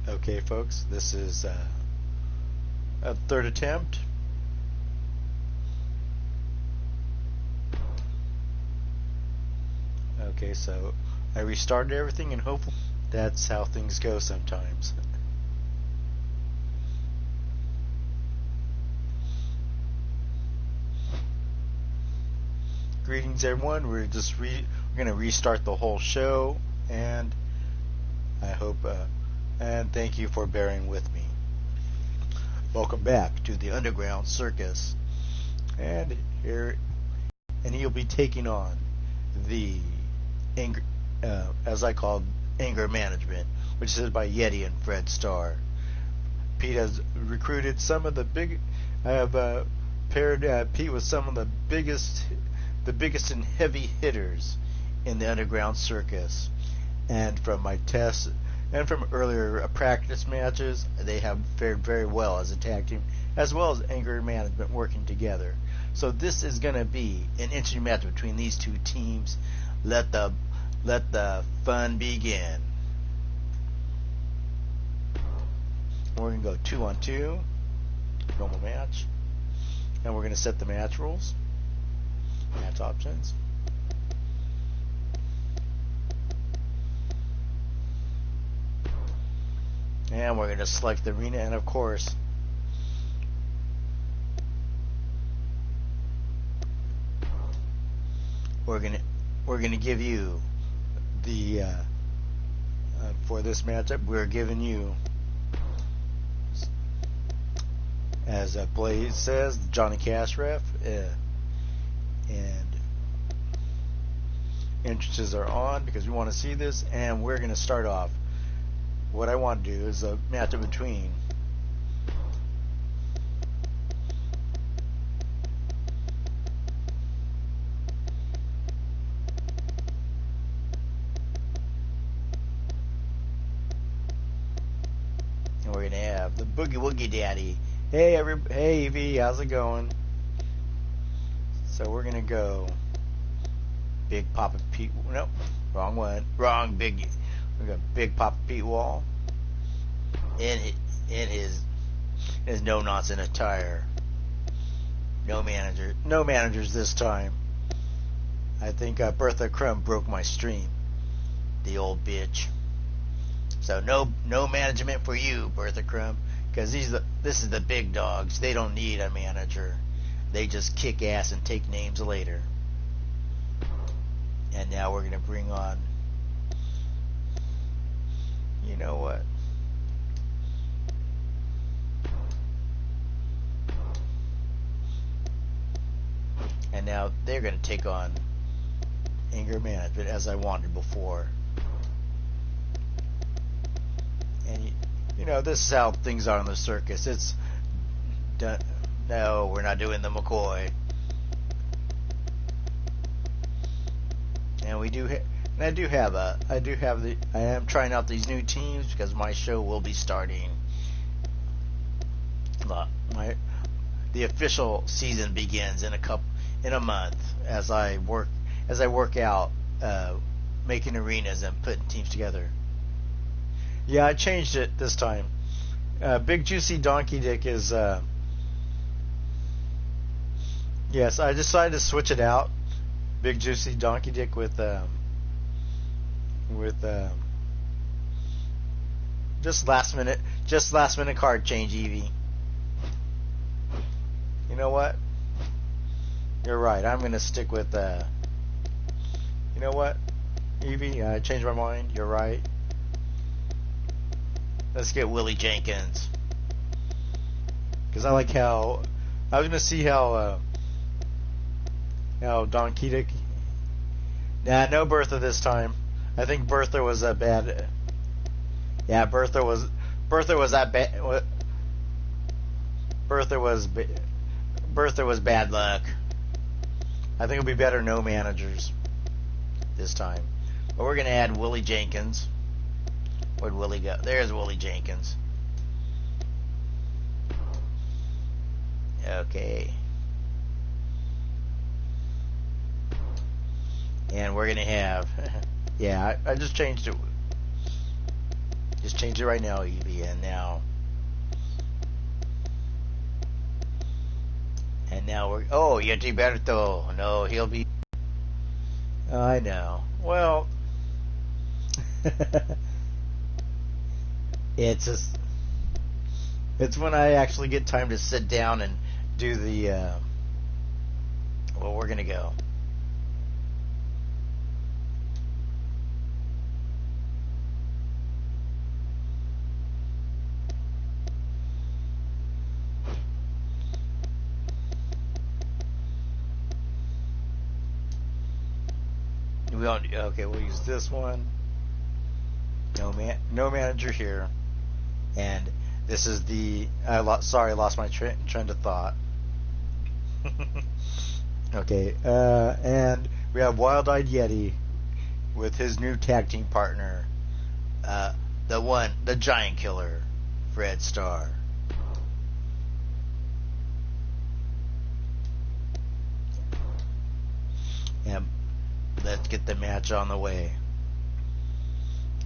Okay, folks, this is a third attempt. Okay, so I restarted everything, and hopefully that's how things go sometimes. Greetings, everyone. We're going to restart the whole show, and I hope and thank you for bearing with me. Welcome back to the Underground Circus, and he'll be taking on the anger, as I call anger management, which is by Yeti and Fred Starr. Pete has recruited some of the big. I have paired Pete with some of the biggest and heavy hitters in the Underground Circus, and from my tests and from earlier practice matches, they have fared very well as a tag team, as well as anger management working together. So this is going to be an interesting match between these two teams. Let the fun begin. We're going to go 2-on-2, normal match, and we're going to set the match rules, match options. And we're going to select the arena, and of course, we're going to give you the for this matchup. We're giving you, as Blaze says, Johnny Cash ref, and entrances are on because we want to see this, and we're going to start off. What I want to do is a matchup between and we're going to have the Boogie Woogie Daddy. Hey Evie, how's it going? So we're going to go Big Papa Pete. Nope, wrong one. Wrong Big. We got Big Papa Pete Wall in his no nonsense attire. No managers this time. I think Bertha Crumb broke my stream, the old bitch. So no management for you, Bertha Crumb, because this is the big dogs. They don't need a manager. They just kick ass and take names later. And now we're gonna bring on. You know what? And now they're going to take on anger management as I wanted before. And you know, this is how things are in the circus. It's done. No, we're not doing the McCoy. And we do. I am trying out these new teams because my show will be starting. The official season begins in a month as I work out making arenas and putting teams together. Yeah, I changed it this time. Big Juicy Donkey Dick is yes, I decided to switch it out. Big Juicy Donkey Dick with just last minute card change, Evie. You know what? You're right. I'm gonna stick with you know what, Evie? I changed my mind. You're right. Let's get Willie Jenkins, because I like how I was gonna see how Don Keatic. Nah, no Bertha this time. I think Bertha was a bad. Yeah, Bertha was that bad. Bertha was bad luck. I think it'll be better no managers this time. But we're gonna add Willie Jenkins. Where'd Willie go? There's Willie Jenkins. Okay. And we're gonna have, yeah, I just changed it. Just change it right now, Evie. And now we're... Oh, Yetiberto. No, he'll be... I know. Well... It's when I actually get time to sit down and do the... well, we're going to go. Okay, we'll use this one. No manager here. And this is the... sorry, I lost my trend of thought. Okay, and we have Wild Eyed Yeti with his new tag team partner, the Giant Killer, Fred Starr. And let's get the match on the way.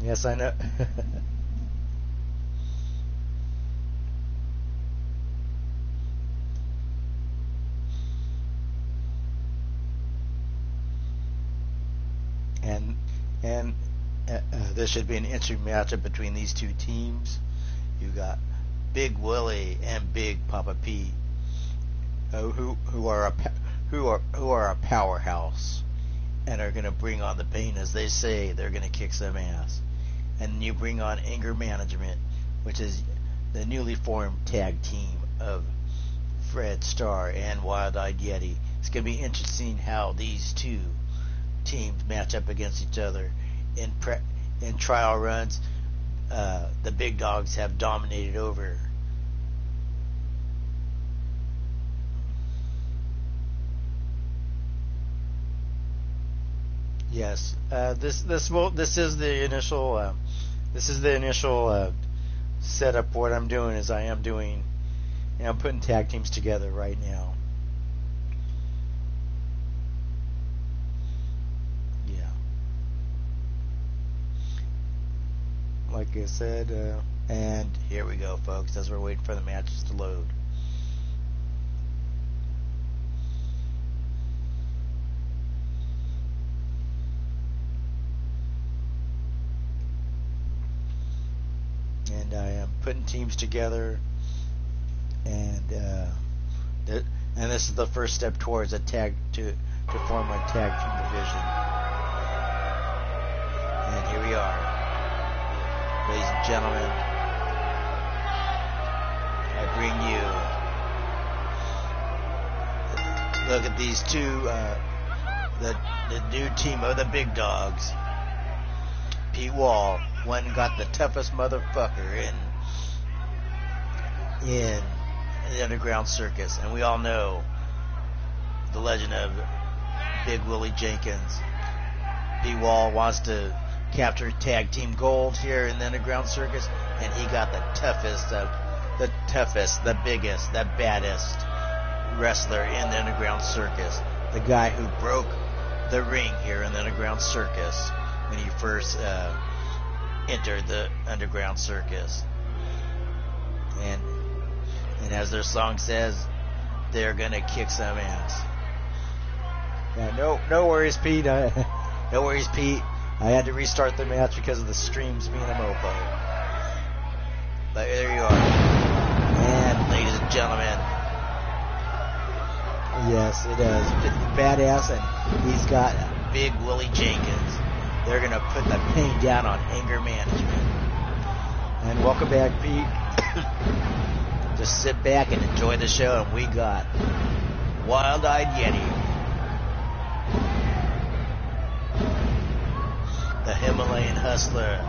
Yes, I know. and this should be an interesting matchup between these two teams. You got Big Willie and Big Papa Pete, who are a powerhouse and are going to bring on the pain, as they say. They're going to kick some ass. And you bring on Anger Management, which is the newly formed tag team of Fred Starr and Wild Eyed Yeti. It's going to be interesting how these two teams match up against each other in trial runs. The big dogs have dominated over. Yes, this is the initial setup. What I'm doing is I'm putting tag teams together right now. Yeah, like I said, and here we go, folks, as we're waiting for the matches to load. And I am putting teams together, and this is the first step towards a tag to form a tag team division. And here we are, ladies and gentlemen. I bring you. Look at these two, the new team of the big dogs. Pete Wall went and got the toughest motherfucker in the underground circus, and we all know the legend of Big Willie Jenkins. Pete Wall wants to capture tag team gold here in the underground circus, and he got the toughest, the biggest, the baddest wrestler in the underground circus. The guy who broke the ring here in the underground circus when he first entered the underground circus. And as their song says, they're gonna kick some ass. Yeah, no worries, Pete. No worries, Pete. I had to restart the match because of the streams being a mofo. But there you are. And ladies and gentlemen, yes, it is badass, and he's got Big Willie Jenkins. They're going to put the pain down on Anger Management. And welcome back, Pete. Just sit back and enjoy the show. And we got Wild Eyed Yeti, the Himalayan hustler,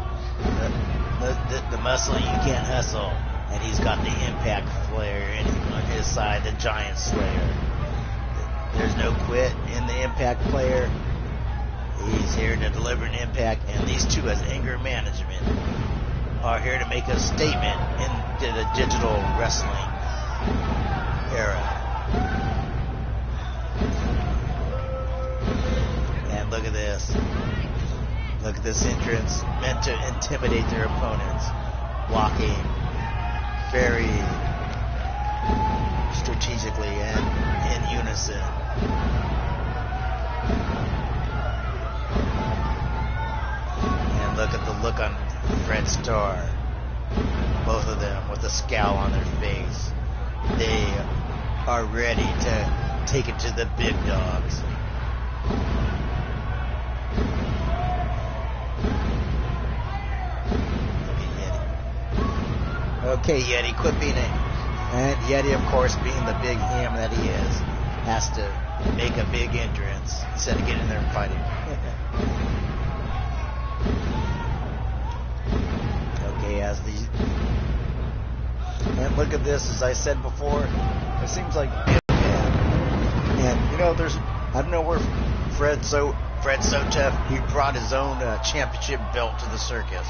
the muscle you can't hustle. And he's got the Impact Slayer on his side, the Giant Slayer. There's no quit in the Impact Player. He's here to deliver an impact, and these two, as Anger Management, are here to make a statement into the digital wrestling era. And look at this. Look at this entrance, meant to intimidate their opponents. Blocking very strategically and in unison. And look at the look on Fred Starr. Both of them with a scowl on their face. They are ready to take it to the big dogs. Okay, Yeti, quit being it. And Yeti, of course, being the big ham that he is, has to make a big entrance instead of getting there and fighting. Okay, as these... And look at this, as I said before, it seems like... And, you know, there's... I don't know where Fred's so tough, he brought his own championship belt to the circus.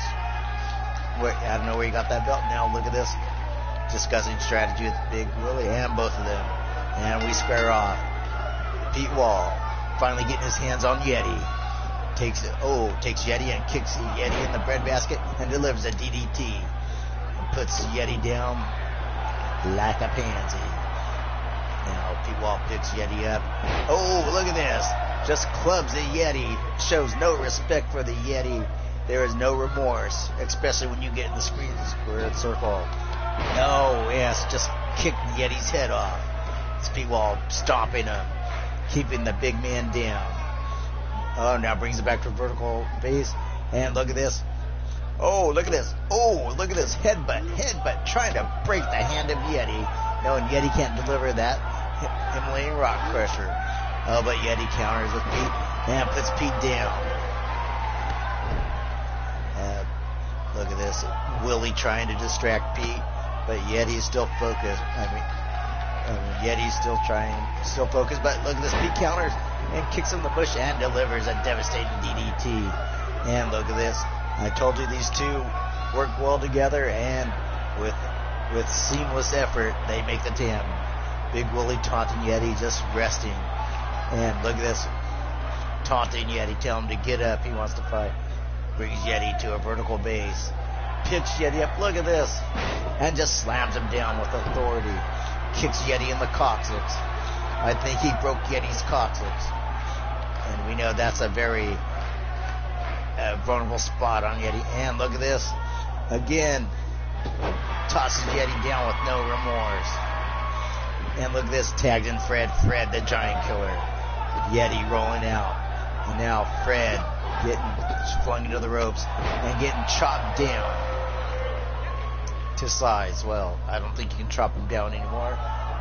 I don't know where he got that belt. Now look at this. Discussing strategy with Big Willie and both of them. And we square off. Pete Wall finally getting his hands on Yeti. Takes Yeti and kicks Yeti in the breadbasket and delivers a DDT. And puts Yeti down like a pansy. Now Pete Wall picks Yeti up. Oh, look at this. Just clubs the Yeti. Shows no respect for the Yeti. There is no remorse, especially when you get in the squared circle. No, yes, just kick Yeti's head off. It's Pete Wall stomping him, keeping the big man down. Oh, now brings it back to vertical base. And look at this. Oh, look at this. Oh, look at this. Headbutt, trying to break the hand of Yeti. No, and Yeti can't deliver that Himalayan rock crusher. Oh, but Yeti counters with Pete and puts Pete down. Look at this. Willie trying to distract Pete, but Yeti's still focused. Yeti's still focused, but look at this. Pete counters and kicks him in the bush and delivers a devastating DDT. And look at this. I told you these two work well together, and with seamless effort, they make the 10. Big Willie taunting Yeti, just resting. And look at this. Taunting Yeti, tell him to get up. He wants to fight. Brings Yeti to a vertical base. Picks Yeti up. Look at this. And just slams him down with authority. Kicks Yeti in the coccyx. I think he broke Yeti's coccyx. And we know that's a very vulnerable spot on Yeti. And look at this. Again. Tosses Yeti down with no remorse. And look at this. Tagged in Fred the giant killer. Yeti rolling out. And now Fred getting flung into the ropes and getting chopped down to size. Well, I don't think you can chop him down anymore.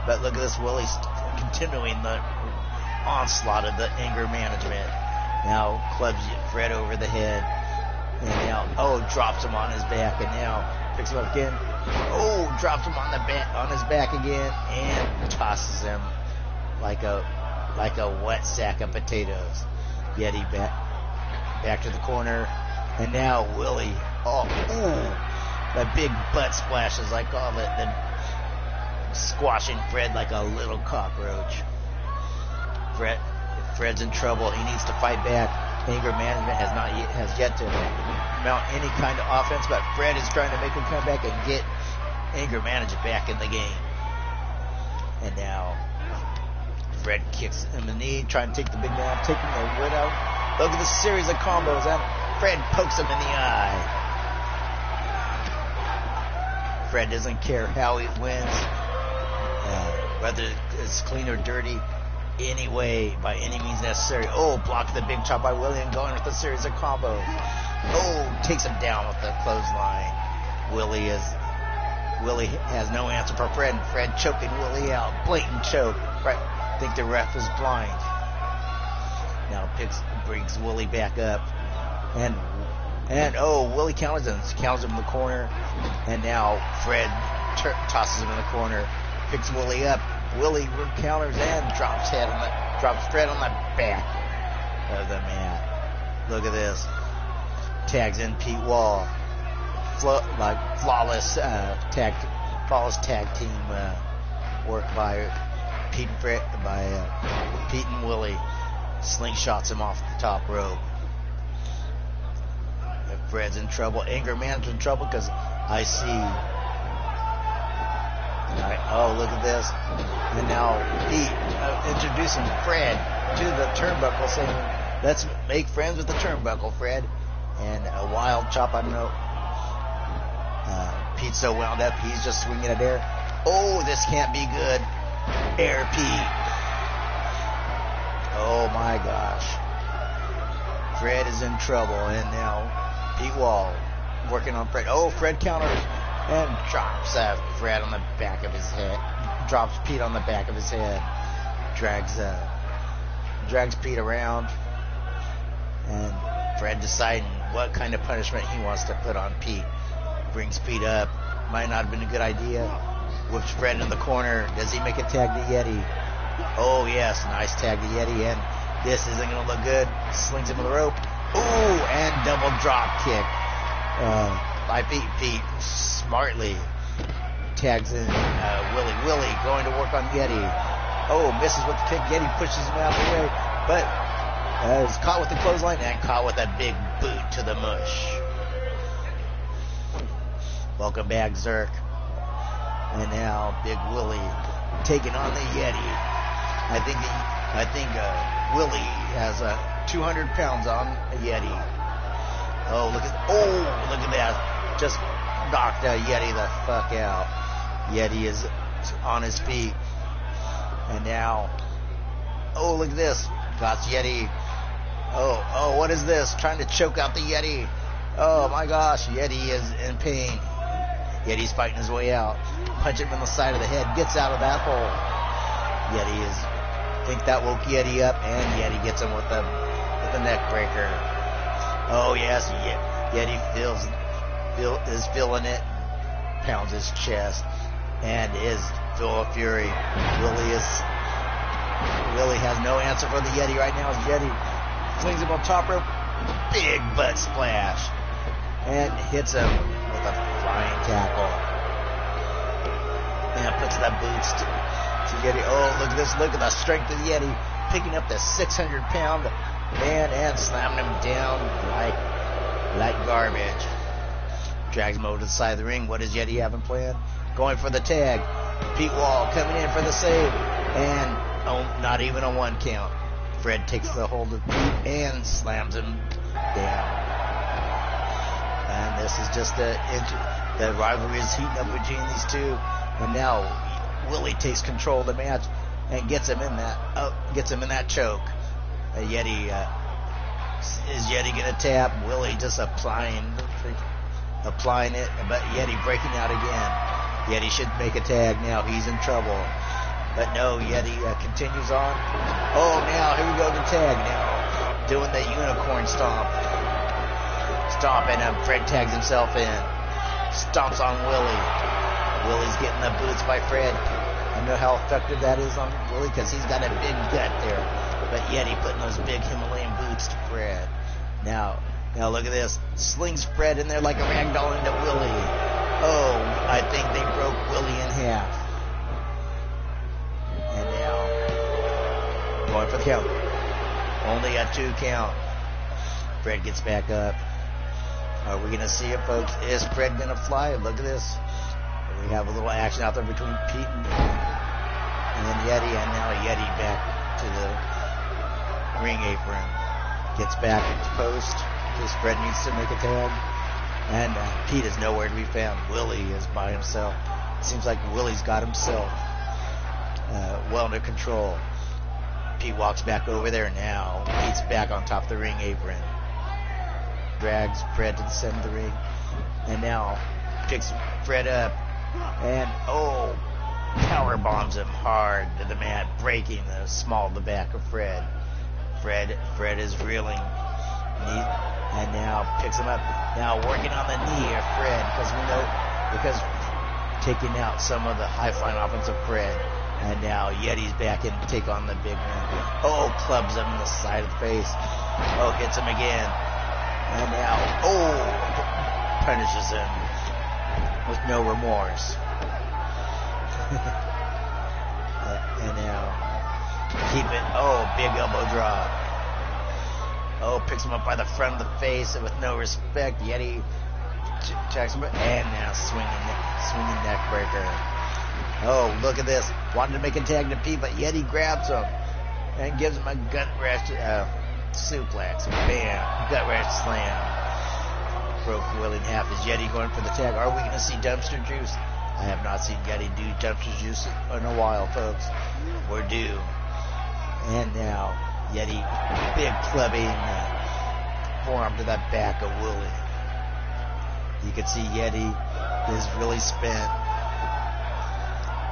But look at this, Willie's continuing the onslaught of the anger management. Now clubs Fred over the head, and now drops him on his back, and now picks him up again. Oh, drops him on his back again, and tosses him like a wet sack of potatoes. Yeti back to the corner, and now Willie, the big butt splash, as I call it, then squashing Fred like a little cockroach. Fred's in trouble. He needs to fight back. Anger management has yet to mount any kind of offense, but Fred is trying to make him come back and get anger management back in the game. And now Fred kicks him in the knee, trying to take the big man, taking the wood out. Look at this series of combos, and Fred pokes him in the eye. Fred doesn't care how he wins, whether it's clean or dirty, anyway, by any means necessary. Oh, blocked the big chop by Willie and going with a series of combos. Oh, takes him down with the clothesline. Willie has no answer for Fred, and Fred choking Willie out. Blatant choke. Right. I think the ref is blind. Now brings Willie back up, and Willie counters him in the corner, and now Fred tosses him in the corner, picks Willie up. Willie counters and drops Fred on the back of the mat. Look at this. Tags in Pete Wall. Flawless tag team work by Pete and Willie. Slingshots him off the top rope. Fred's in trouble. Anger man's in trouble because I see. Oh, look at this. And now Pete introducing Fred to the turnbuckle, saying, let's make friends with the turnbuckle, Fred. And a wild chop, I don't know. Pete's so wound up, he's just swinging at air. Oh, this can't be good. Air Pete. Oh my gosh. Fred is in trouble, and now Pete Wall working on Fred. Oh, Fred counters and drops Fred on the back of his head. Drops Pete on the back of his head. Drags Pete around, and Fred deciding what kind of punishment he wants to put on Pete. Brings Pete up. Might not have been a good idea. Whips Fred in the corner. Does he make a tag to Yeti? Oh yes, nice tag to Yeti, and this isn't going to look good. Slings him with the rope. Ooh, and double drop kick by Pete. Pete smartly tags in Willie. Willie going to work on Yeti. Oh, misses with the kick. Yeti pushes him out of the way, but is caught with the clothesline and caught with a big boot to the mush. Welcome back, Zerk. And now Big Willie taking on the Yeti. I think Willie has 200 pounds on a Yeti. Oh, look at that. Just knocked Yeti the fuck out. Yeti is on his feet. And now, oh, look at this. Got Yeti. Oh, what is this? Trying to choke out the Yeti. Oh my gosh, Yeti is in pain. Yeti's fighting his way out. Punch him in the side of the head. Gets out of that hole. I think that woke Yeti up, and Yeti gets him with the neck breaker. Oh yes, Yeti is feeling it. Pounds his chest, and is full of fury. Willie has no answer for the Yeti right now. As Yeti flings him on top rope, big butt splash, and hits him with a flying tackle. And puts the boots to Yeti. Oh, look at this. Look at the strength of the Yeti. Picking up the 600-pound man and slamming him down like garbage. Drags him over to the side of the ring. What does Yeti having planned? Going for the tag. Pete Wall coming in for the save. And not even a 1 count. Fred takes the hold of Pete and slams him down. And this is just the rivalry is heating up between these two. And now Willie takes control of the match and gets him in that choke. Is Yeti gonna tap? Willie just applying it, but Yeti breaking out again. Yeti should make a tag now. He's in trouble, but no. Yeti continues on. Oh, now here we go to tag now, doing the unicorn stomp, and Fred tags himself in, stomps on Willie. Willie's getting the boots by Fred. I don't know how effective that is on Willie because he's got a big gut there. But Yeti putting those big Himalayan boots to Fred. Now look at this. Slings Fred in there like a rag doll into Willie. Oh, I think they broke Willie in half. And now, going for the count. Only a 2 count. Fred gets back up. Are we going to see it, folks? Is Fred going to fly? Look at this. We have a little action out there between Pete and Yeti, and now Yeti back to the ring apron. Gets back at the post because Fred needs to make a tag, and Pete is nowhere to be found. Willie is by himself. Seems like Willie's got himself well under control. Pete walks back over there now. Pete's back on top of the ring apron. Drags Fred to the center of the ring, and now picks Fred up. And power bombs him hard to the mat, breaking the small of the back of Fred. Fred is reeling, and now picks him up. Now working on the knee of Fred because taking out some of the high flying offense of Fred. And now Yeti's back in to take on the big man. Clubs him in the side of the face. Hits him again. And now punishes him with no remorse. And now keep it. Big elbow drop. Oh, picks him up by the front of the face and with no respect. Yeti checks him, and now swinging neck breaker. Oh, look at this. Wanted to make a tag to Pete, but Yeti grabs him and gives him a gut wrench suplex. Bam, gut wrench slam. Broke Willie in half. Is Yeti going for the tag? Are we going to see Dumpster Juice? I have not seen Yeti do Dumpster Juice in a while, folks. We're due. And now, Yeti, big clubbing forearm to that back of Willie. You can see Yeti is really spent.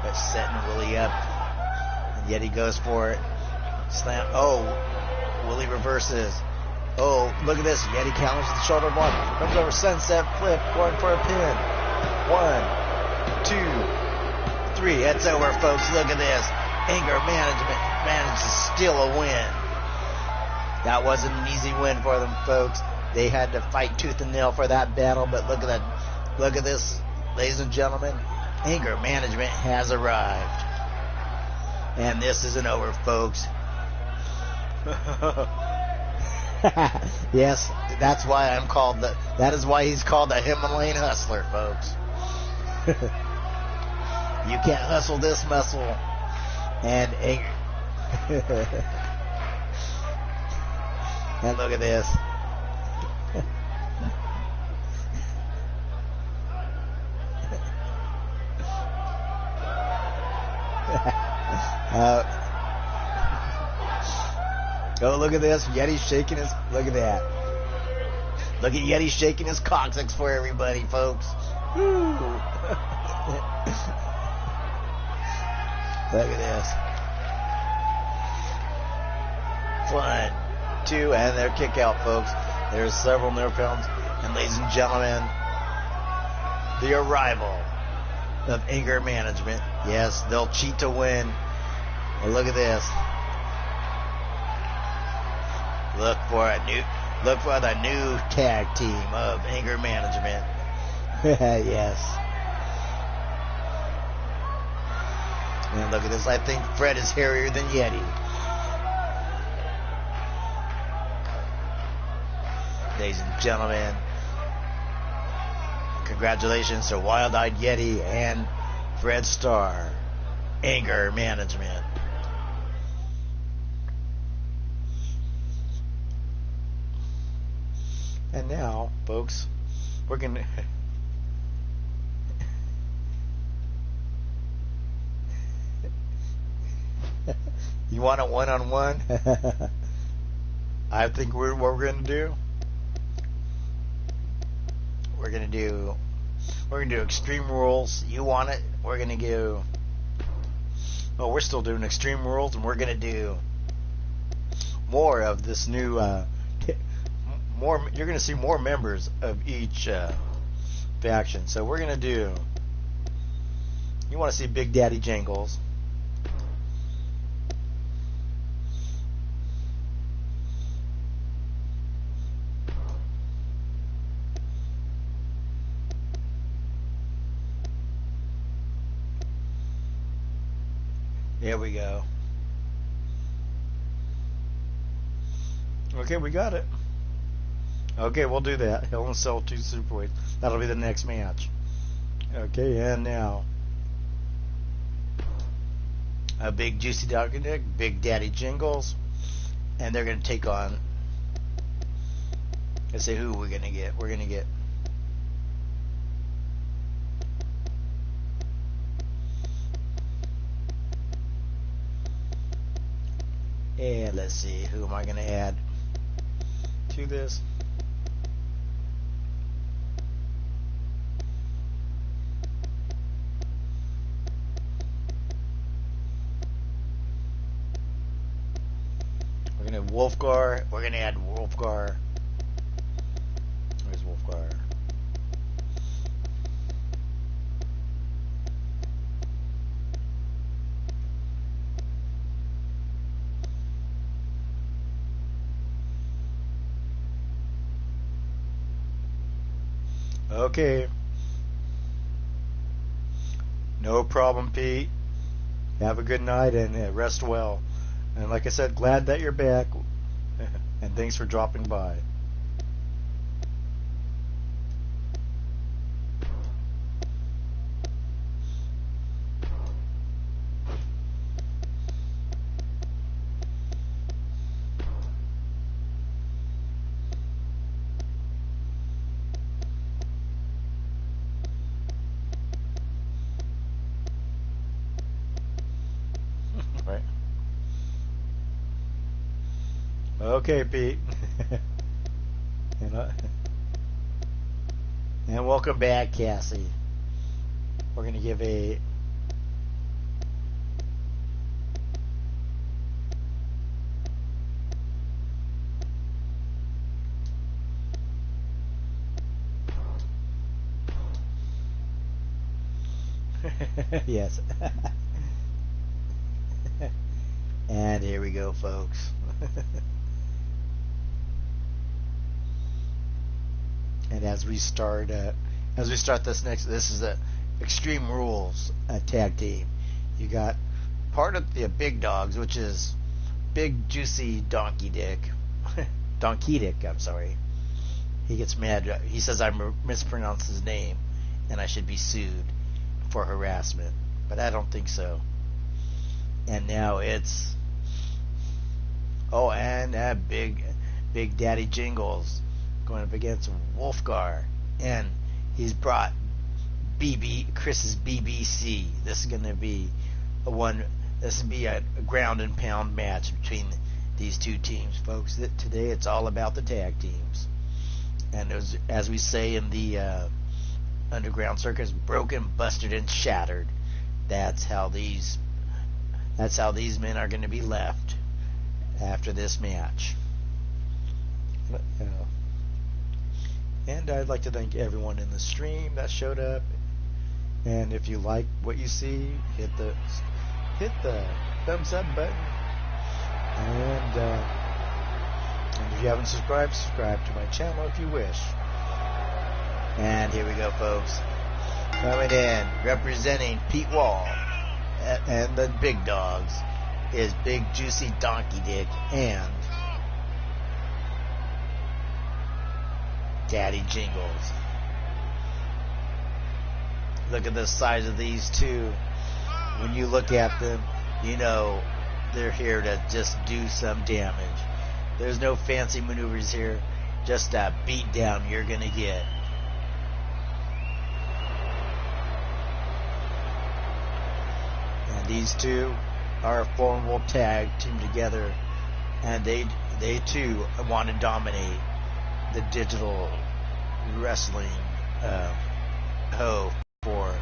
But setting Willie up. And Yeti goes for it. Slam. Oh, Willie reverses. Oh, look at this. Yeti counters the shoulder block. Comes over, sunset flip, going for a pin. 1, 2, 3. It's over, folks. Look at this. Anger management managed to steal a win. That wasn't an easy win for them, folks. They had to fight tooth and nail for that battle, but look at that. Look at this, ladies and gentlemen. Anger management has arrived. And this isn't over, folks. Yes, that's why I'm called that is why he's called the Himalayan Hustler, folks. You can't hustle this muscle. And anger. And look at this. Oh, look at this. Yeti's shaking his... Look at that. Look at Yeti shaking his coccyx for everybody, folks. Woo. Look at this. 1, 2, and their kick out, folks. There's several nerve pounds. And ladies and gentlemen, the arrival of anger management. Yes, they'll cheat to win. And look at this. Look for the new tag team of anger management. Yes. And look at this. I think Fred is hairier than Yeti. Ladies and gentlemen, congratulations to Wild-Eyed Yeti and Fred Starr. Anger management. And now, folks, we're going to... You want a one-on-one? I think what we're going to do... We're going to do Extreme Rules. You want it? We're going to do... Oh, we're still doing Extreme Rules, and we're going to do more of this new... You're going to see more members of each faction. So we're going to do... You want to see Big Daddy Jingles. There we go. Okay, we got it. Okay, we'll do that. Hell in a Cell 2 Superweight. That'll be the next match. Okay, and now a Big Juicy Doggy Dick, Big Daddy Jingles, and they're going to take on... Let's see who we're going to get. We're going to get... And let's see, who am I going to add to this? We're going to have Wolfgar. We're going to add Wolfgar. Where's Wolfgar? Okay. No problem, Pete. Have a good night and rest well. And like I said, glad that you're back. And thanks for dropping by. Right. Okay, Pete. And welcome back, Cassie. We're going to give a yes. And here we go, folks. And as we start this is the Extreme Rules tag team. You got part of the big dogs, which is Big Juicy Donkey Dick. Donkey Dick, I'm sorry. He gets mad. He says I mispronounced his name and I should be sued for harassment. But I don't think so. And now it's and Big Daddy Jingles going up against Wolfgar, and he's brought Chris's BBC. This is going to be a ground and pound match between these two teams, folks. Today it's all about the tag teams, and as we say in the underground circus, broken, busted, and shattered. That's how these men are going to be left after this match. And I'd like to thank everyone in the stream that showed up. And if you like what you see, hit the thumbs up button. And if you haven't subscribed, subscribe to my channel if you wish. And here we go, folks. Coming in, representing Pete Wall and the Big Dogs, is Big Juicy Donkey Dick and Daddy Jingles. Look at the size of these two. When you look at them, you know they're here to just do some damage. There's no fancy maneuvers here. Just a beat down you're going to get. And these two are a formidable tag team together, and they too want to dominate the digital wrestling for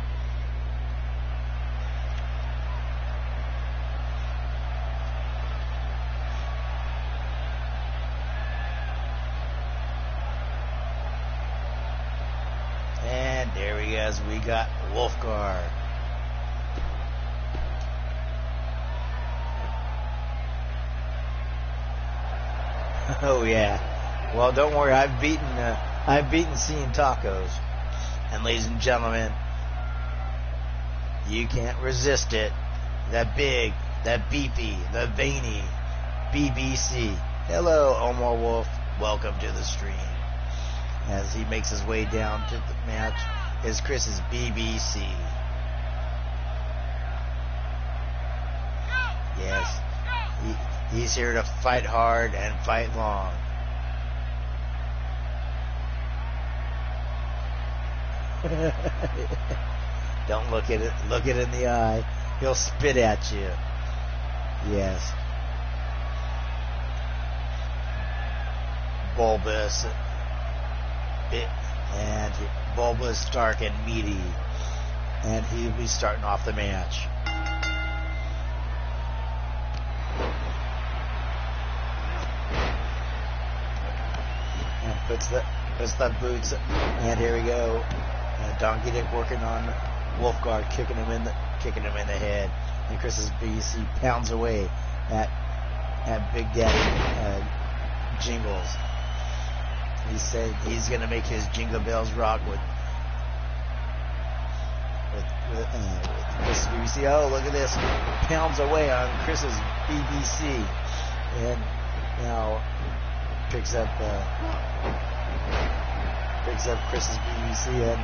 and there he is. We got Wolfgar. Oh yeah. Well, don't worry. I've beaten seeing tacos. And ladies and gentlemen, you can't resist it. That big, that beefy, the veiny BBC. Hello, Omar Wolf. Welcome to the stream. As he makes his way down to the match is Chris's BBC. Yes. He's here to fight hard and fight long. Don't look at it. Look it in the eye. He'll spit at you. Yes. Bulbous. And bulbous, dark, and meaty. And he'll be starting off the match. And puts the boots. And here we go. Donkey Dick working on Wolfgar, kicking him in the head, and Chris's BC pounds away at Big Daddy Jingles. He said he's gonna make his jingle bells rock with Chris's BBC. Oh, look at this! Pounds away on Chris's BBC, and now picks up Chris's BBC and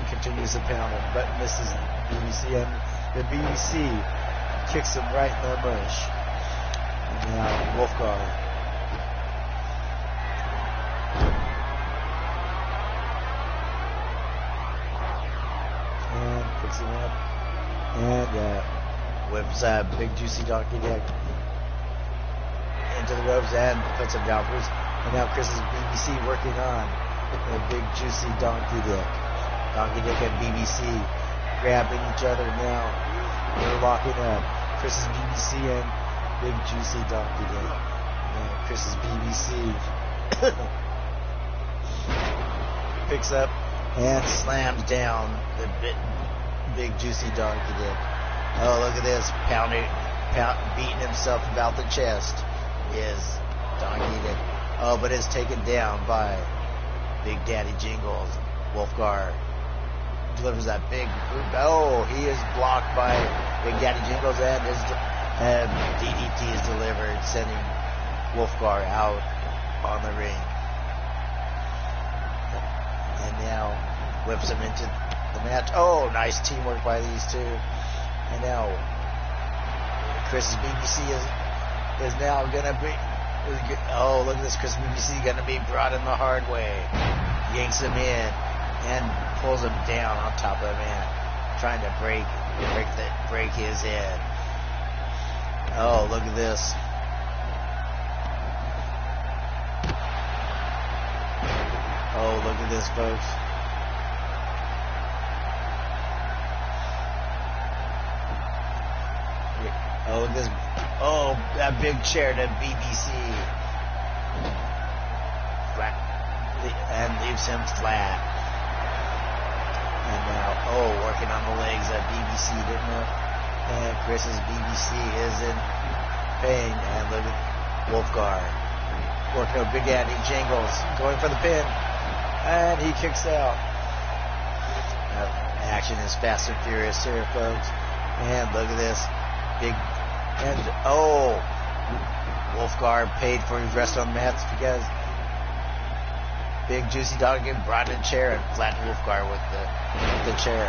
continues to pound him, but misses BBC, and the BBC kicks him right in the bush. And now Wolfgar. And picks him up and whips Big Juicy Donkey Dick into the ropes and puts him down. And now Chris's BBC working on the Big Juicy Donkey Dick. Donkey Dick and BBC grabbing each other now. They're locking up. Chris's BBC and Big Juicy Donkey Dick. And Chris's BBC picks up and slams down the Big Juicy Donkey Dick. Oh, look at this. Beating himself about the chest is Donkey Dick. Oh, but it's taken down by Big Daddy Jingles. Wolfgar delivers that big boot. Oh, he is blocked by Big Daddy Jingles, and DDT is delivered, sending Wolfgar out on the ring. And now whips him into the match. Oh, nice teamwork by these two. And now Chris's BBC is now gonna be. Oh, look at this. Chris BBC gonna be brought in the hard way. Yanks him in and pulls him down on top of the man, trying to break his head. Oh, look at this. Oh, look at this, folks. Oh, look at this. Oh, that big chair to BBC. Flat. And leaves him flat. And now, working on the legs of BBC, didn't it? And Chris's BBC is in pain. And look at Wolfgar working on Big Daddy Jingles, going for the pin. And he kicks out. Action is fast and furious here, folks. And look at this. Wolfgar paid for his rest on the mats because Big Juicy Dog brought in a chair and flattened Wolfgar with the chair.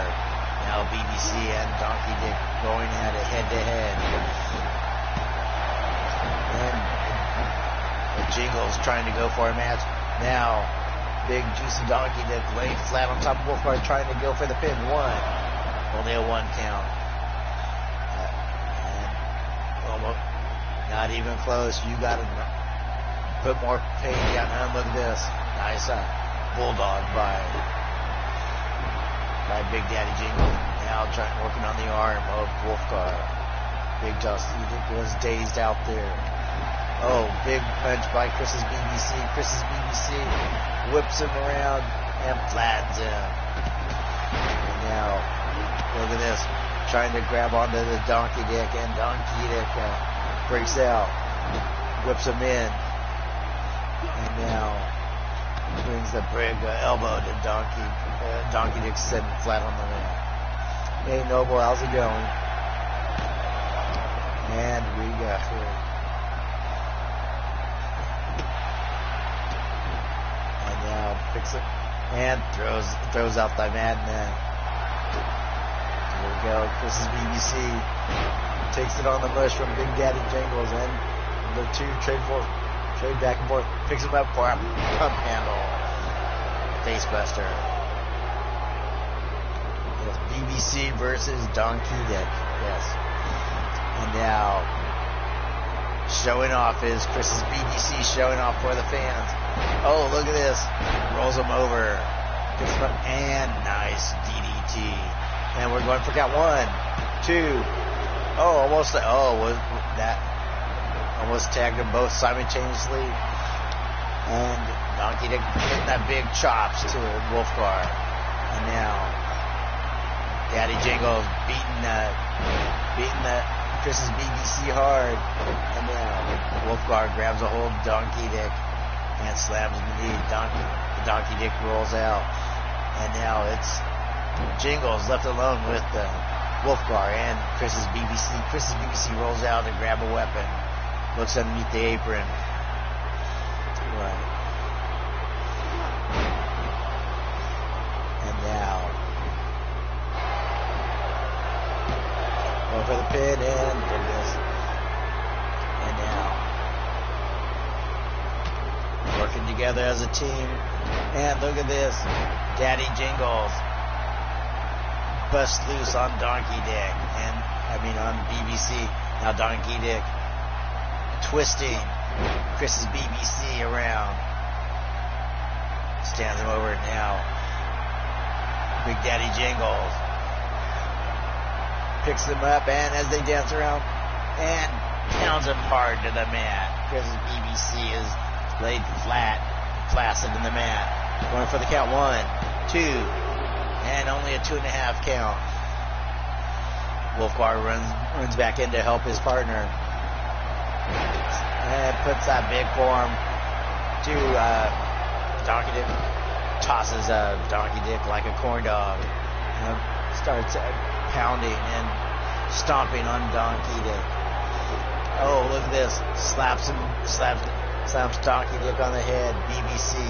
Now BBC and Donkey Dick going at it head to head. And Jingles trying to go for a match. Now Big Juicy Donkey Dick laying flat on top of Wolfgar trying to go for the pin. Only a 1 count. Not even close. You got to put more pain down. And look at this. Nice bulldog by Big Daddy Jingle. Now working on the arm of Wolfgar. Big Dusty was dazed out there. Oh, big punch by Chris's BBC. Chris's BBC whips him around and flattens him. And now, look at this. Trying to grab onto the Donkey Dick, and Donkey Dick breaks out, whips him in, and now brings the big elbow to Donkey Dick sitting flat on the mat. Hey Noble, how's it going? And we got here. And now picks it and throws out the madman. There we go. Chris's BBC takes it on the mush from Big Daddy Jingles, and the two trade back and forth. Picks him up for a pump handle. Facebuster. Yes, BBC versus Donkey Dick. Yes. And now showing off is Chris's BBC showing off for the fans. Oh, look at this. Rolls him over. Picks him up, and nice DDT. And we're going for count 1, 2. Oh, almost tagged them both simultaneously. And Donkey Dick hitting that big chops to Wolfgar. And now Daddy Jingles beating Chris's BBC hard. And now Wolfgar grabs a hold of Donkey Dick and slams him in the knee. Donkey Dick rolls out. And now it's Jingles left alone with Wolfgar and Chris's BBC. Chris's BBC rolls out to grab a weapon. Looks underneath the apron. Right. And now, going for the pin, and look at this. And now, working together as a team. And look at this. Daddy Jingles bust loose on Donkey Dick. And, on BBC. Now Donkey Dick twisting Chris's BBC around. Stands him over now. Big Daddy Jingles picks them up, and as they dance around, and pounds him hard to the mat. Chris's BBC is laid flaccid in the mat. Going for the count. 1, 2, and only a 2.5 count. Wolfgar runs back in to help his partner. And puts that big form to Donkey Dick. Tosses Donkey Dick like a corn dog. Starts pounding and stomping on Donkey Dick. Oh, look at this. Slaps Donkey Dick on the head. BBC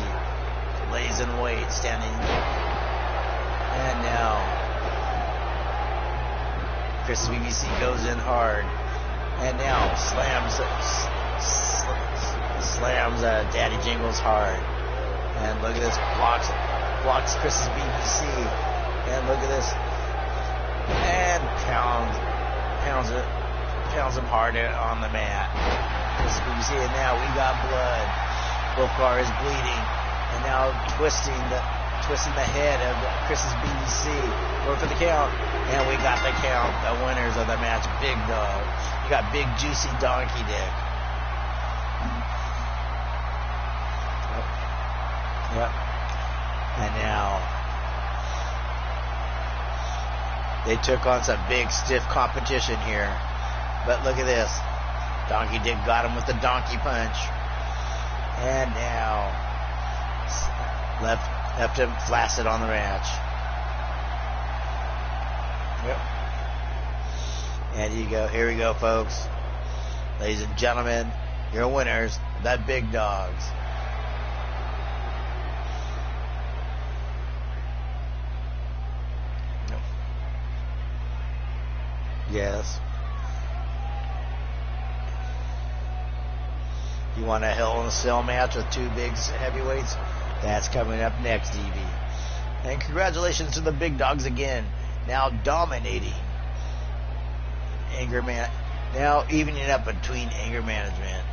lays in wait, standing. And now Chris BBC goes in hard, and now slams Daddy Jingles hard. And look at this, blocks Chris's BBC. And look at this, and pounds him hard on the mat. Chris's BBC, and now we got blood. Wolfgar is bleeding, and now twisting the head of Chris's BBC. Go for the count. And we got the count. The winners of the match, Big Dog. You got Big Juicy Donkey Dick. Yep. And now they took on some big stiff competition here. But look at this. Donkey Dick got him with the donkey punch. And now left him flaccid on the match. Yep. And here we go, folks. Ladies and gentlemen, your winners, the Big Dogs. Yep. Yes. You want a Hell in a Cell match with two big heavyweights? That's coming up next, DB. And congratulations to the Big Dogs again. Now dominating now evening up between anger management.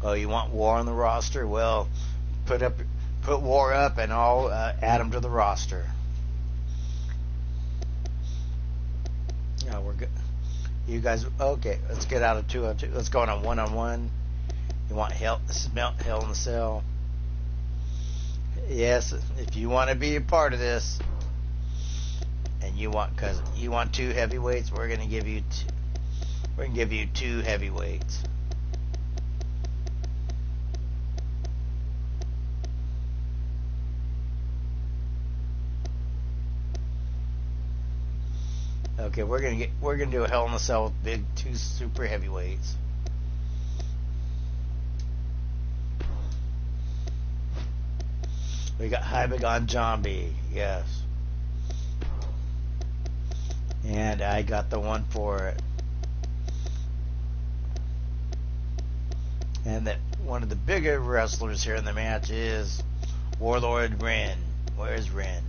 Oh, you want War on the roster? Well, put War up, and I'll add him to the roster. Yeah, we're good. You guys, okay? Let's get out of 2-on-2. Let's go on a 1-on-1. You want Hell in the Cell? Yes, if you want to be a part of this, and because you want two heavyweights, we're gonna give you two heavyweights. Okay, we're gonna do a Hell in a Cell with big two super heavyweights. We got Hybagon Zombie, yes, and I got the one for it. And that one of the bigger wrestlers here in the match is Warlord Ren. Where's Ren?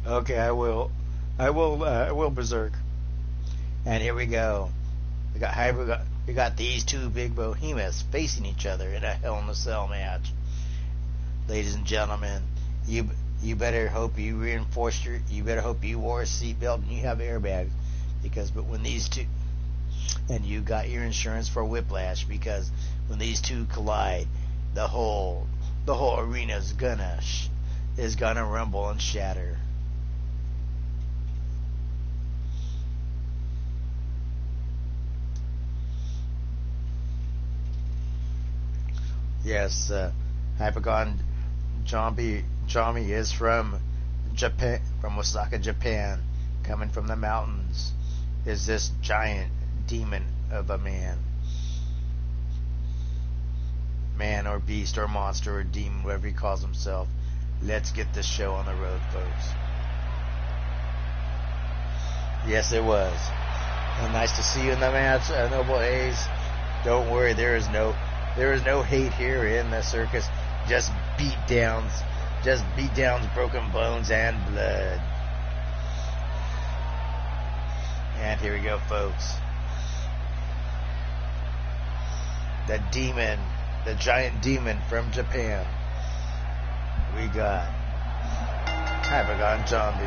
Okay, I will berserk. And here we go. We got these two big behemoths facing each other in a Hell in a Cell match. ladies and gentlemen, you better hope you you better hope you wore a seatbelt and you have airbags, but when these two, and you got your insurance for whiplash, because when these two collide, the whole arena is gonna rumble and shatter. Yes, Hypagon Jambi is from Japan, from Osaka, Japan, coming from the mountains. Is this giant demon of a man or beast or monster or demon, whatever he calls himself. Let's get this show on the road, folks. Yes, it was. And nice to see you in the match, Noble Hayes. Don't worry, there is no hate here in the circus. Just beat downs, broken bones, and blood. And here we go, folks. The demon, the giant demon from Japan. We got Hypagon Zombie.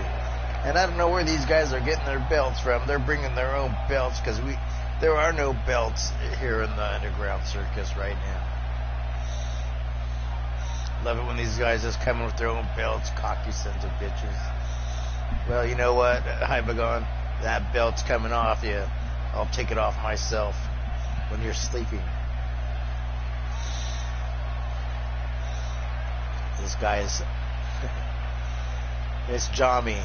And I don't know where these guys are getting their belts from. They're bringing their own belts, because there are no belts here in the underground circus right now. Love it when these guys just come in with their own belts, cocky sons of bitches. Well, you know what, Hypagon, that belt's coming off you. I'll take it off myself when you're sleeping. This guy is it's Jami.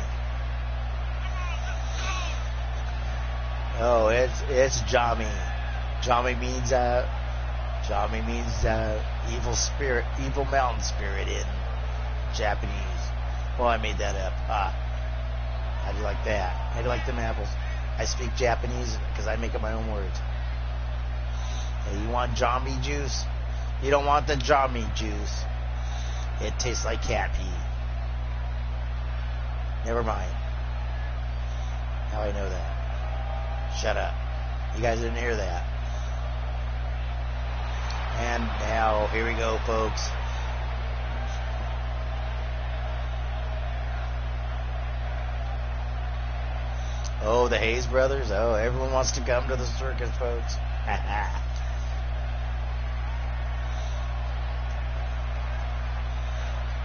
Oh, it's Jami. Jami means evil spirit, evil mountain spirit in Japanese. Well, I made that up. How do you like that? How do you like them apples? I speak Japanese because I make up my own words. Hey, you want Jami juice? You don't want the Jami juice. It tastes like cat pee. Never mind. How I know that? Shut up. You guys didn't hear that. And now, here we go, folks. Oh, the Hayes brothers. Oh, everyone wants to come to the circus, folks.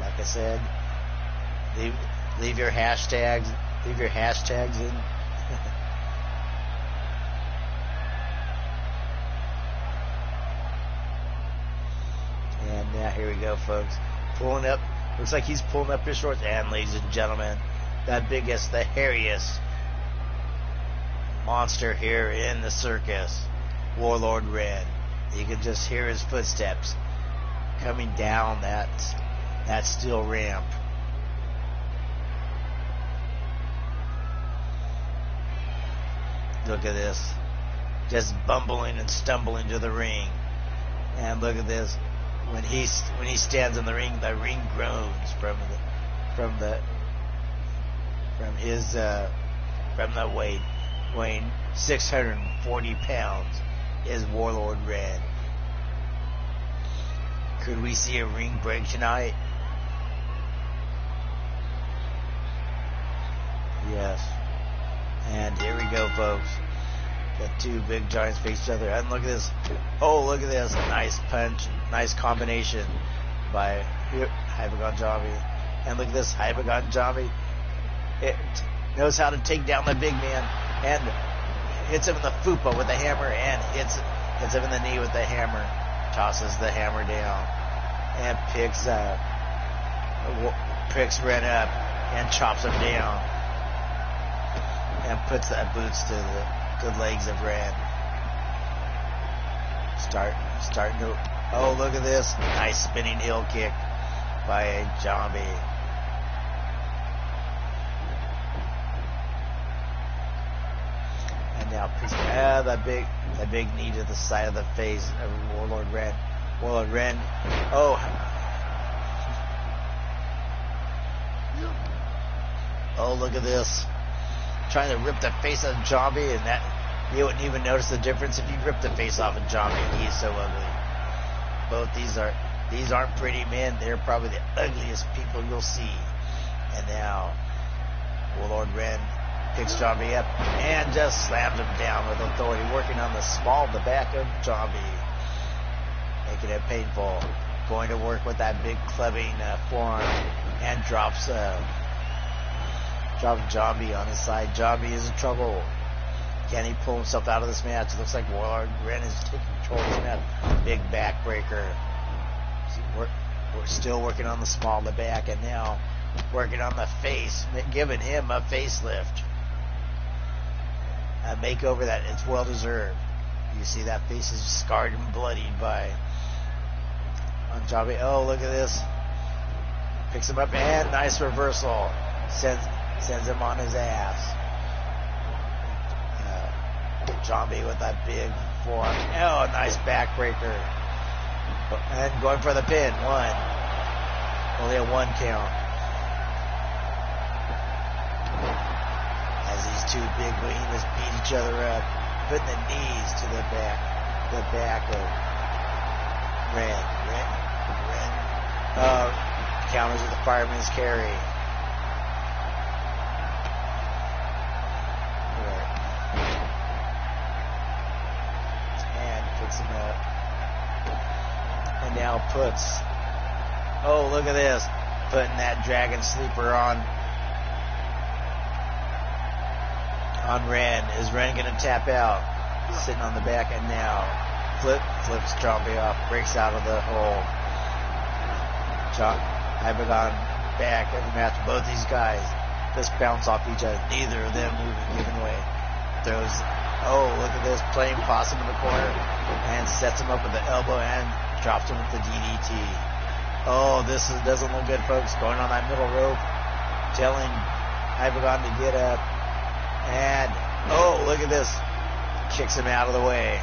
Like I said, leave your hashtags. Leave your hashtags in. And now here we go, folks. Pulling up. Looks like he's pulling up his shorts. And ladies and gentlemen, the biggest, the hairiest monster here in the circus, Warlord Red. You can just hear his footsteps coming down that steel ramp. Look at this, just bumbling and stumbling to the ring. And look at this, when he stands in the ring groans from the weight. Weighing 640 pounds is Warlord Red. Could we see a ring break tonight? Yes. And here we go, folks. The two big giants face each other. And look at this. Oh, look at this. A nice punch. Nice combination by Hypagon Jambi. And look at this. Hypagon Jambi. It knows how to take down the big man. And hits him in the fupa with the hammer. And hits him in the knee with the hammer. Tosses the hammer down. And picks Ren up. And chops him down. And puts the boots to the good legs of Ren. Starting to. Oh, look at this. Nice spinning heel kick by Jambi. And now the big knee to the side of the face of Warlord Ren. Warlord Ren. Oh. Oh, look at this. Trying to rip the face of Jambi, and that you wouldn't even notice the difference if you ripped the face off of Jambi. He's so ugly. Both these are These aren't pretty men. They're probably the ugliest people you'll see. And now, Warlord Ren picks Zombie up and just slams him down with authority, working on the small of the back of Zombie, making it painful. Going to work with that big clubbing forearm and drops Zombie on his side. Zombie is in trouble. Can he pull himself out of this match? It looks like Warlord Ren is taking control of this match. Big backbreaker. We're still working on the small of the back, and now working on the face, giving him a facelift. A makeover that it's well deserved. You see that face is scarred and bloodied by on Zombie. Oh, look at this. Picks him up and nice reversal. Sends him on his ass. Zombie with that big forearm. Oh, nice backbreaker. And going for the pin. One. Only a 1 count. As these two big behemoths beat each other up, putting the knees to the back of Ren. Counters with the fireman's carry. And picks him up. And now puts, oh, look at this, putting that dragon sleeper on Ren. Is Ren going to tap out? Sitting on the back, and now flips Zombie off, breaks out of the hole. Ibagon back in the match. Both these guys just bounce off each other. Neither of them giving away. Throws, oh, look at this, playing possum in the corner, and sets him up with the elbow and drops him with the DDT. Oh, this doesn't look good, folks. Going on that middle rope, telling Ibagon to get up. And, oh, look at this. Kicks him out of the way.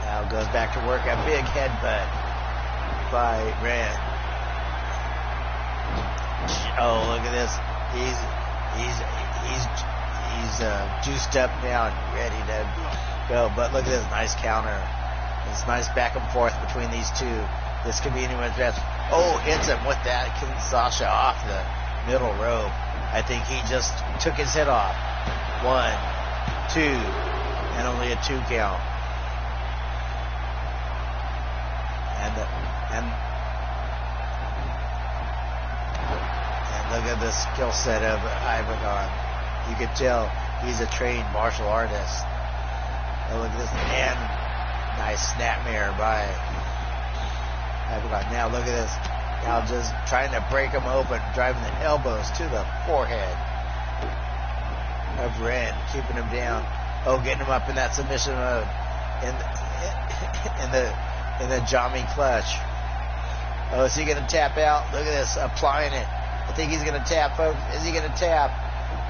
Now goes back to work. A big headbutt by Ren. Oh, look at this. He's juiced up now and ready to go. But look at this. Nice counter. It's nice back and forth between these two. This could be anyone's match. Oh, hits him with that Kinshasa off the middle rope. I think he just took his head off. 1, 2, and only a 2 count. And look at the skill set of Ibagon. You could tell he's a trained martial artist. And look at this, and nice snapmare by Ibagon. Now look at this. Now just trying to break him open, driving the elbows to the forehead of Ren, keeping him down. Oh, getting him up in that submission mode. In the Jami clutch. Oh, is he going to tap out? Look at this, applying it. I think he's going to tap, folks. Is he going to tap?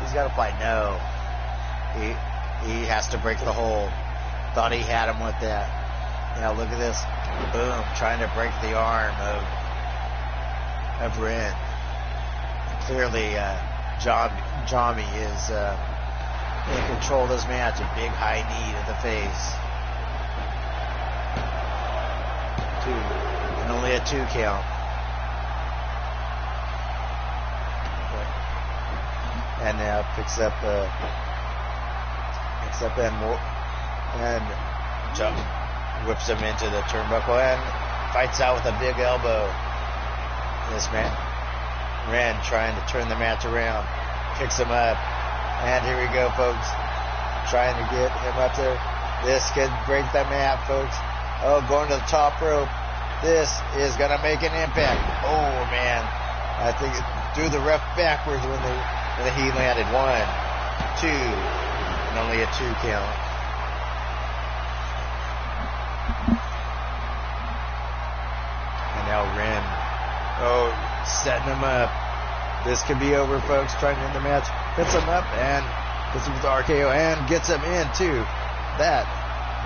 He's got to apply. No. He has to break the hold. Thought he had him with that. Now look at this. Boom, trying to break the arm of Ren. Clearly, Jami is in control of this match. A big high knee to the face. 2, and only a 2 count. And now picks up and whips him into the turnbuckle and fights out with a big elbow. This man, Ren, trying to turn the match around, picks him up, and here we go, folks, trying to get him up there. This could break the mat, folks. Oh, going to the top rope. This is going to make an impact. Oh, man. I think it threw the ref backwards when he landed. 1, 2, and only a 2 count. And now Ren. Oh, setting him up. This could be over, folks. Trying to end the match. Hits him up and hits him with the RKO and gets him into that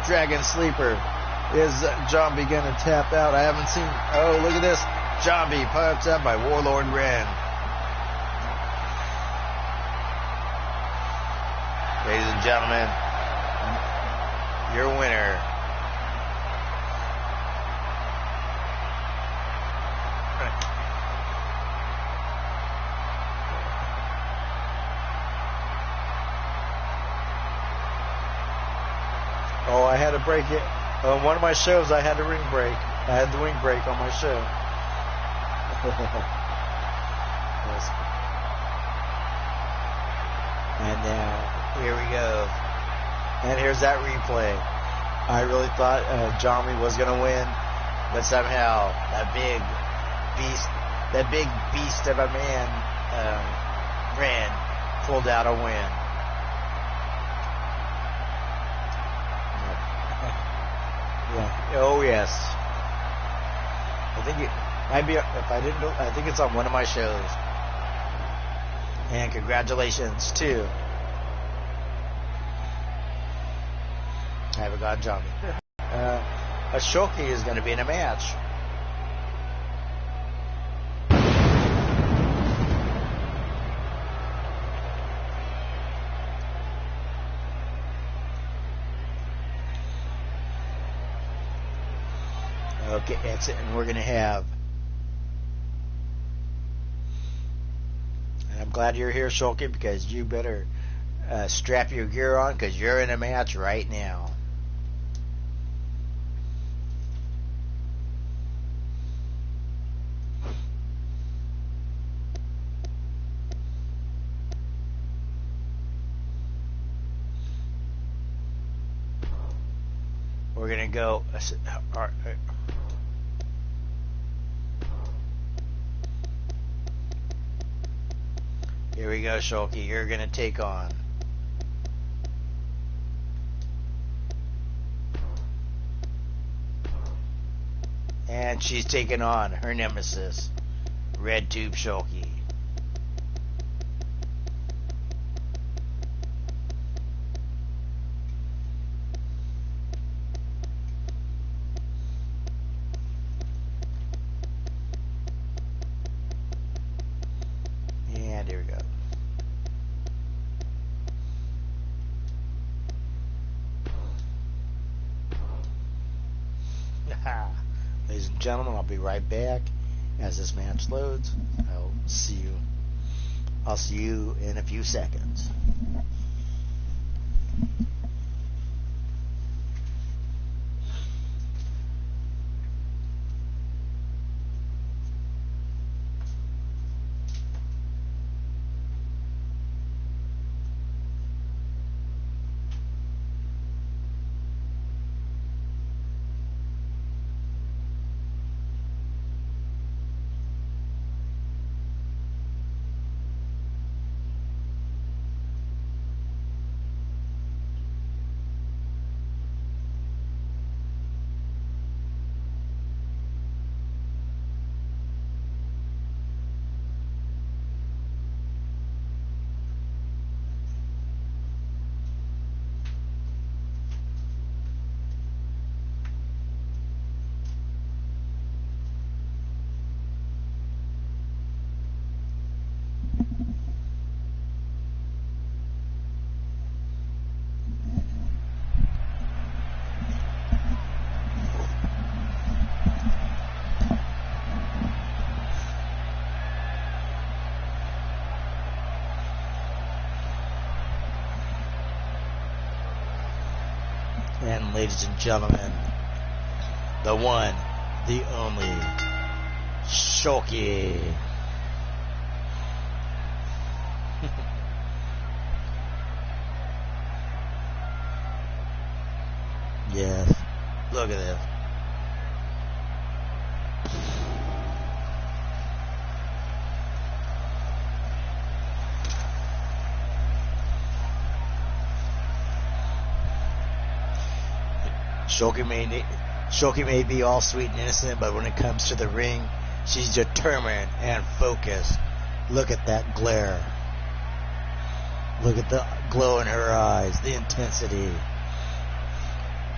Dragon Sleeper. Is Zombie going to tap out? I haven't seen. Oh, look at this. Zombie pumped up by Warlord Ren. Ladies and gentlemen, your winner Oh, I had to break it. On one of my shows, I had the ring break. I had the wing break on my show. And now, here we go. And here's that replay. I really thought Johnny was going to win, but somehow that big beast of a man, Ren, pulled out a win. Yeah. Oh yes. I think it might be. If I didn't know, I think it's on one of my shows. And congratulations too. I haven't got Johnny. Ashoki is going to be in a match. Okay, exit, and we're going to have. And I'm glad you're here, Shulky, because you better strap your gear on, because you're in a match right now. We're going to go. Here we go, Shulky. You're going to take on. And she's taking on her nemesis, Red Tube Shulky. And here we go. Ladies and gentlemen, I'll be right back as this match loads. I'll see you in a few seconds. And ladies and gentlemen, the one, the only, Shulky. Yes, look at this. Shulky may be all sweet and innocent, but when it comes to the ring, she's determined and focused. Look at that glare. Look at the glow in her eyes, the intensity.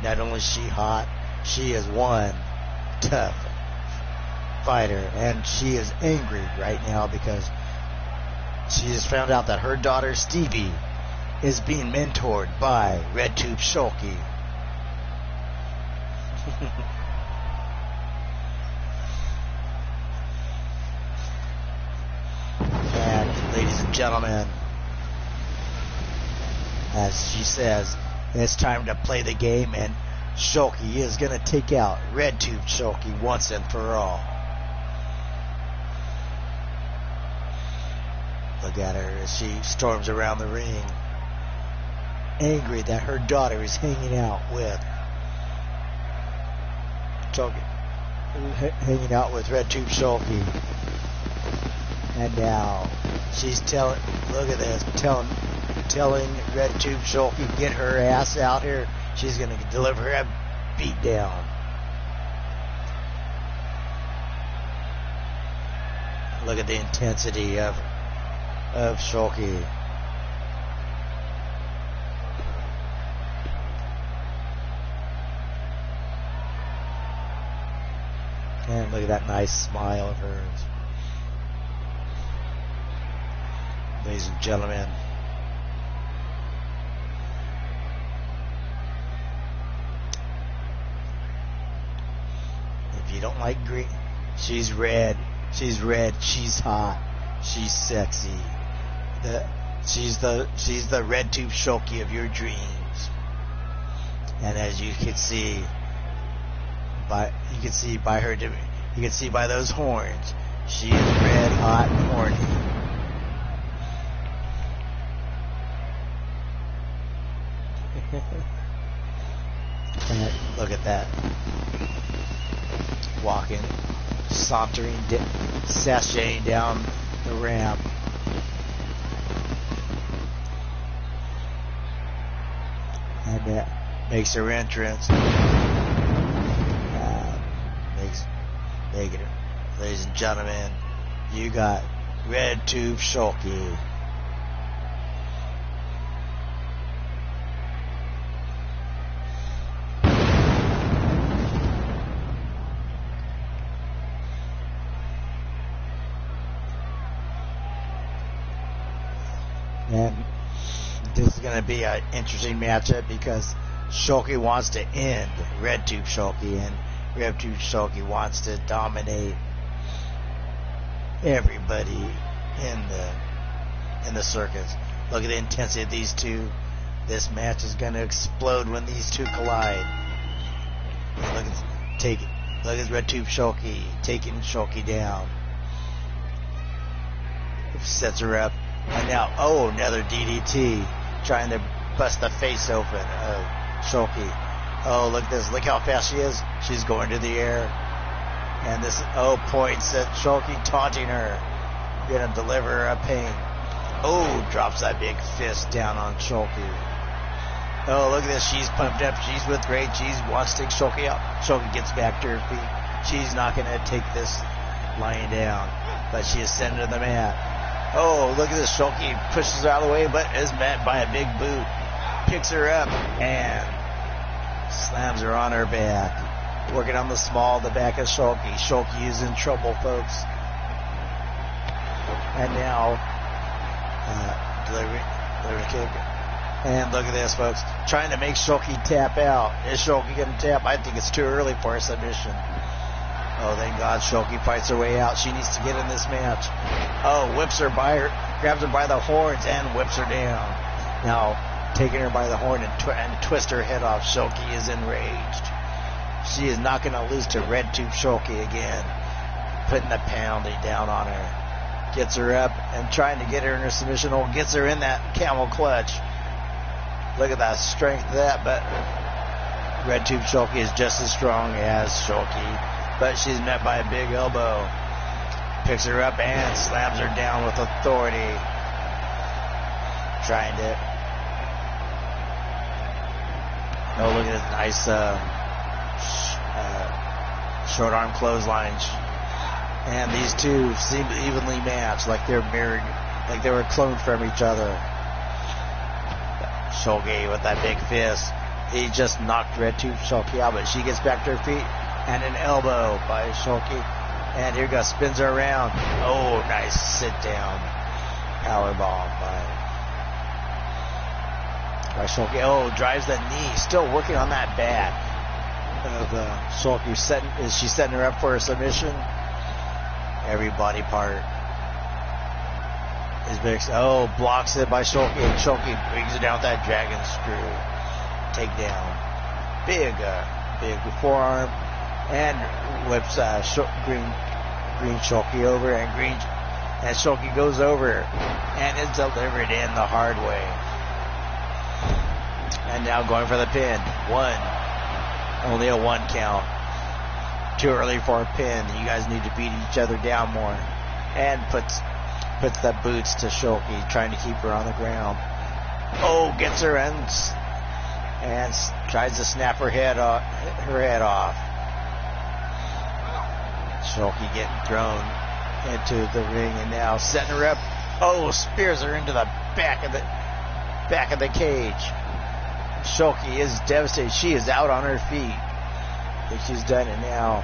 Not only is she hot, she is one tough fighter, and she is angry right now because she has found out that her daughter Stevie is being mentored by Red Tube Shulky. And ladies and gentlemen, as she says, It's time to play the game, and Shulky is going to take out Red Tube Shulky once and for all. Look at her as she storms around the ring, angry that her daughter is hanging out with Red Tube Shulky. And now she's telling Red Tube Shulky, get her ass out here. She's going to deliver a beat down. Look at the intensity of Shulky. And look at that nice smile of hers. Ladies and gentlemen, if you don't like green, she's red, she's hot, she's sexy. She's the Red Tube Shulky of your dreams. And as you can see by those horns, she is red hot and horny. And look at that. Walking, sauntering, sashaying down the ramp. And makes her entrance. Ladies and gentlemen, you got Red Tube Shulky. And this is going to be an interesting matchup because Shulky wants to end Red Tube Shulky, and Red Tube Shulky wants to dominate everybody in the circus. Look at the intensity of these two. This match is going to explode when these two collide. And look at Red Tube Shulky taking Shulky down. Sets her up. And now, another DDT, trying to bust the face open of Shulky. Oh, look at this. Look how fast she is. She's going to the air. And this, points at Shulky, taunting her. Gonna deliver her a pain. Oh, drops that big fist down on Shulky. Oh, look at this. She's pumped up. She's with great. She wants to take Shulky out. Shulky gets back to her feet. She's not going to take this lying down, but she is sent to the mat. Oh, look at this. Shulky pushes her out of the way, but is met by a big boot. Picks her up and slams her on her back. Working on the back of Shulky. Shulky is in trouble, folks. And now, delivery kick. And look at this, folks. Trying to make Shulky tap out. Is Shulky going to tap? I think it's too early for a submission. Oh, thank God Shulky fights her way out. She needs to get in this match. Oh, grabs her by the horns and whips her down. Now, taking her by the horn and twist her head off. Shulky is enraged. She is not going to lose to Red Tube Shulky again. Putting the pounding down on her. Gets her up and trying to get her in her submission. Oh, gets her in that camel clutch. Look at the strength of that, but Red Tube Shulky is just as strong as Shulky. But she's met by a big elbow. Picks her up and slams her down with authority. Trying to... Oh, look at this nice short arm clotheslines. And these two seem evenly matched, like they're mirrored, like they were cloned from each other. Shulky with that big fist. He just knocked Red Tube Shulky out, but she gets back to her feet. And an elbow by Shulky. And here goes, spins her around. Oh, nice sit down. Powerbomb by Shulky. Oh, drives the knee. Still working on that back of Shulky. Is she setting her up for a submission? Every body part is big. Oh, blocks it by Shulky. And Shulky brings it down with that dragon screw. takedown. Big forearm, and whips Green Shulky over, and Shulky goes over and is delivered in the hard way. And now going for the pin. Only a 1 count. Too early for a pin. You guys need to beat each other down more. And puts the boots to Shulky, trying to keep her on the ground. Oh, gets her and tries to snap her head off. Shulky getting thrown into the ring, and now setting her up. Oh, spears her into the back of the cage. Shulky is devastated. She is out on her feet. I think she's done it now.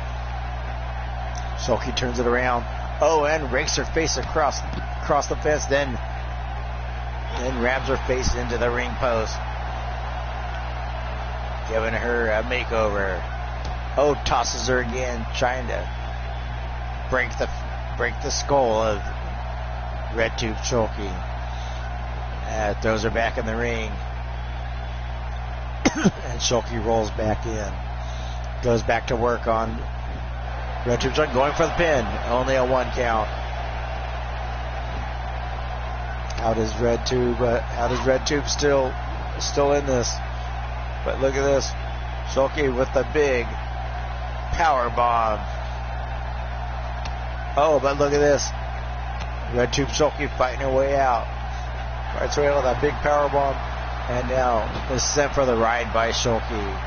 Shulky turns it around. Oh, and rakes her face across the fence, then rams her face into the ring post, giving her a makeover. Oh, tosses her again, trying to break the skull of Red Tube Shulky. Throws her back in the ring. And Shulky rolls back in. Goes back to work on Red Tube Shulky, going for the pin. Only a 1 count. How does Red Tube still in this? But look at this. Shulky with the big power bomb. Oh, but look at this. Red Tube Shulky fighting her way out. Fights her way out with that big power bomb. And now is sent for the ride by Shulky.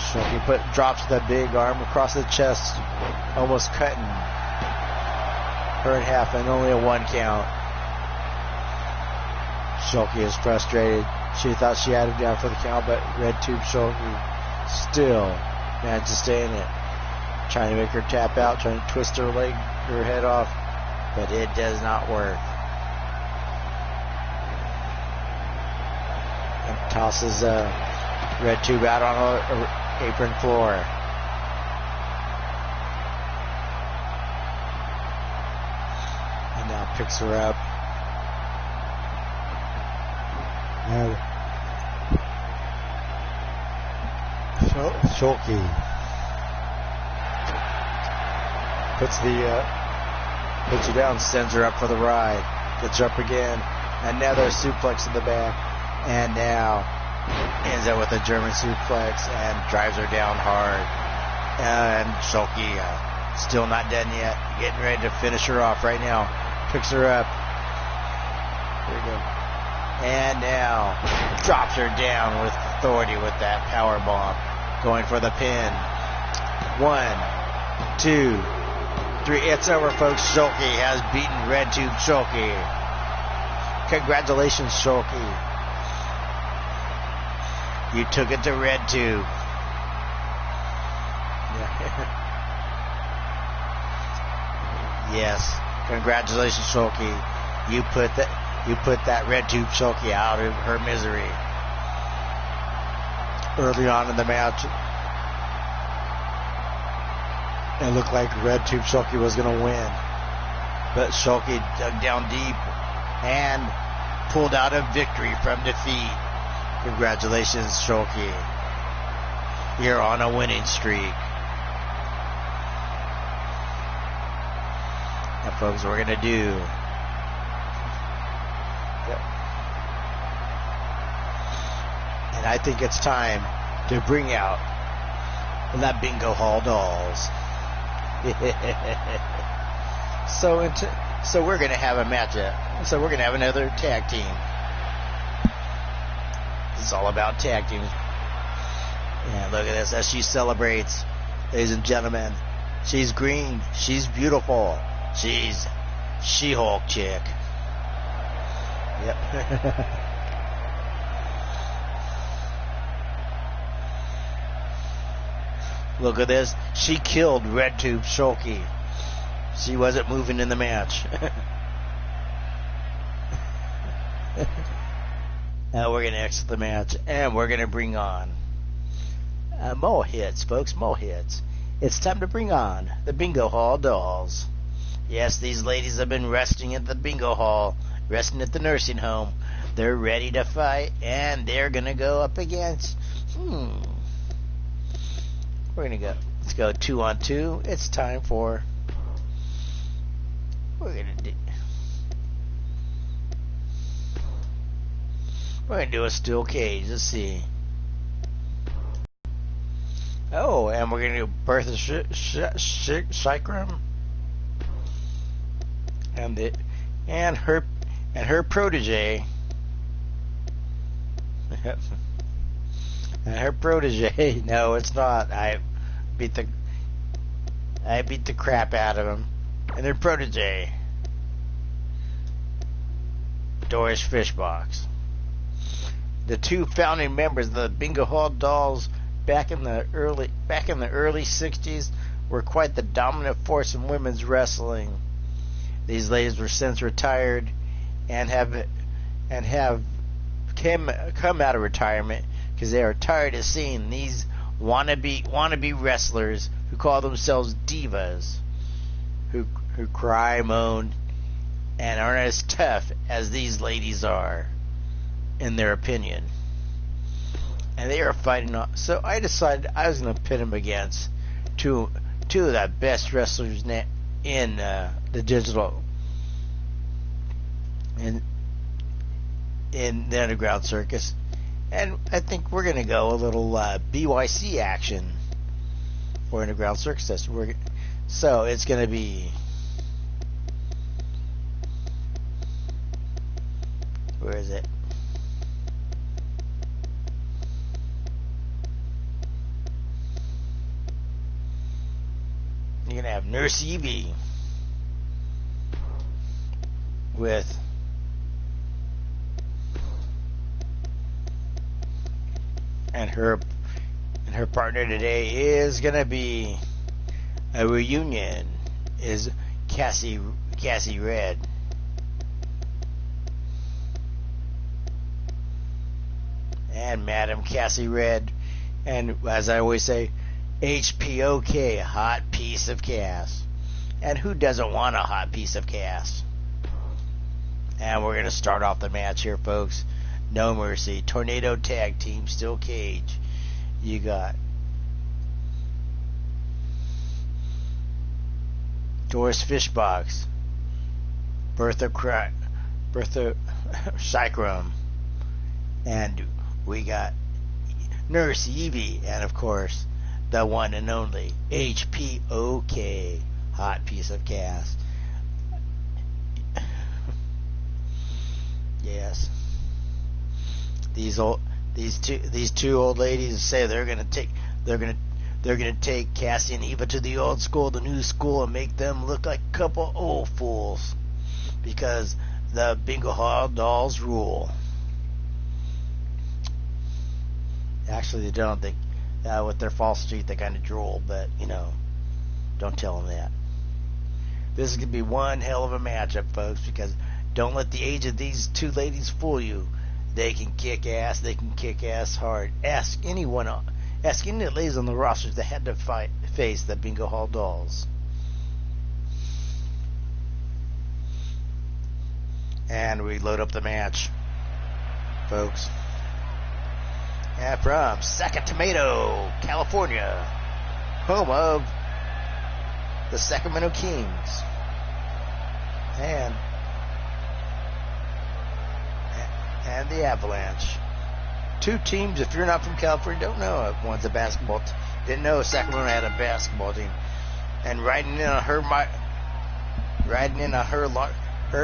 Shulky drops the big arm across the chest, almost cutting her in half, and only a 1 count. Shulky is frustrated. She thought she had him down for the count, but Red Tube Shulky still managed to stay in it. Trying to make her tap out, trying to twist her head off, but it does not work. And tosses Red Tube out on her apron floor. And now picks her up. Shulky puts her down, sends her up for the ride, gets her up again, another suplex in the back, and now ends up with a German suplex and drives her down hard. And Shulky still not done yet, getting ready to finish her off right now. Picks her up. Here we go. And now drops her down with authority with that power bomb. Going for the pin. 1, 2, 3. It's over, folks. Shulky has beaten Red Tube Shulky. Congratulations, Shulky. You took it to Red Tube. Yes. Congratulations, Shulky. You put that Red Tube Shulky out of her misery. Early on in the match, it looked like Red Tube Shulky was going to win. But Shulky dug down deep and pulled out a victory from defeat. Congratulations, Shulky. You're on a winning streak. And folks, we're going to do... And I think it's time to bring out the Bingo Hall dolls. So we're going to have a matchup. So we're going to have another tag team. It's all about tag teams. And look at this as she celebrates, ladies and gentlemen. She's green. She's beautiful. She's She-Hulk chick. Yep. Look at this. She killed Red Tube Shulky. She wasn't moving in the match. Now we're going to exit the match, and we're going to bring on more hits, folks, more hits. It's time to bring on the Bingo Hall dolls. Yes, these ladies have been resting at the Bingo Hall, resting at the nursing home, They're ready to fight, and they're gonna go up against. We're gonna go. Let's go 2-on-2. It's time for. We're gonna do a steel cage. Let's see. Oh, and we're gonna do Bertha Shikram and her protege. And her protege. No, it's not. I beat the crap out of him. And their protege, Doris Fishbox. The two founding members of the Bingo Hall Dolls back in the early 60s were quite the dominant force in women's wrestling. These ladies were since retired and have come out of retirement because they are tired of seeing these wannabe wrestlers who call themselves divas, who cry, moan, and aren't as tough as these ladies are, in their opinion. And they are fighting off. So I decided I was going to pit them against two of the best wrestlers in the digital in the underground circus. And I think we're going to go a little BYC action for underground circus. So it's going to be. Where is it? You're going to have Nurse Evie with and her partner today is going to be a reunion is Cassie Red. And Madam Cassie Red, and as I always say, HPOK, hot piece of gas. And who doesn't want a hot piece of gas? And we're going to start off the match here, folks. No Mercy, Tornado Tag Team, Steel Cage. You got Doris Fishbox, Bertha Shikram, and we got Nurse Evie, and of course, the one and only HPOK, hot piece of gas. Yes. These two old ladies say they're gonna take Cassie and Eva to the old school, the new school, and make them look like a couple old fools, because the Bingo Hall Dolls rule. Actually, they don't. They with their false street, they kind of drool, but don't tell them that. This is gonna be one hell of a matchup, folks, because don't let the age of these two ladies fool you. They can kick ass. They can kick ass hard. Ask any of the ladies on the rosters that had to face the Bingo Hall Dolls. And we load up the match, folks. And from Sacramento, California, home of the Sacramento Kings, and the Avalanche. Two teams, if you're not from California, don't know it. One's a basketball team. Didn't know Sacramento had a basketball team. And riding in on her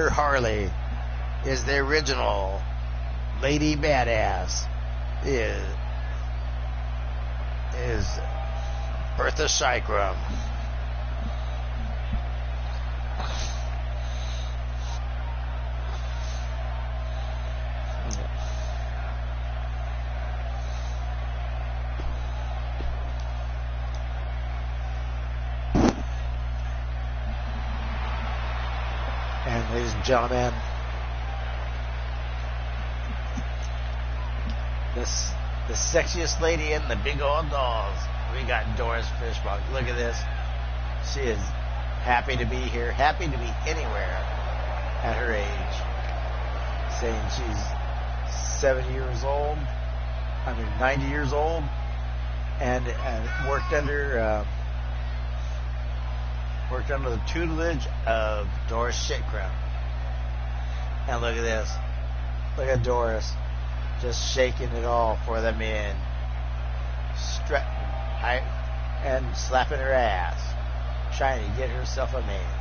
Harley is the original Lady Badass. Is Bertha Shikram. And ladies and gentlemen, the sexiest lady in the Big Old Dolls. We got Doris Fishbox. Look at this. She is happy to be here, happy to be anywhere at her age. Saying 87 years old. 90 years old, and worked under the tutelage of Doris Shitcrow. And look at this. Look at Doris, just shaking it all for the men, and slapping her ass, trying to get herself a man.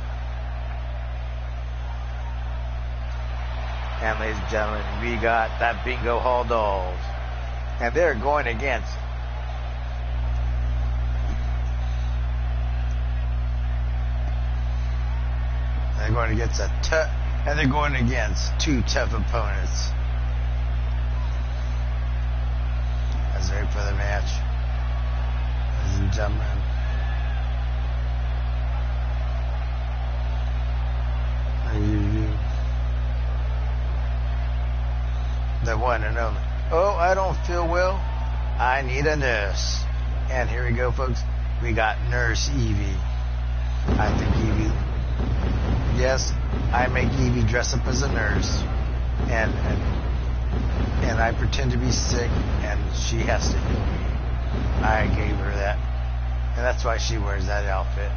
And ladies and gentlemen, we got that bingo hall dolls. And they're going against two tough opponents. As they for the match, ladies and gentlemen. The one and only. Oh, I don't feel well. I need a nurse. And here we go, folks. We got Nurse Evie. I think Evie. Yes, I make Evie dress up as a nurse, and I pretend to be sick, and she has to heal me. I gave her that, and that's why she wears that outfit.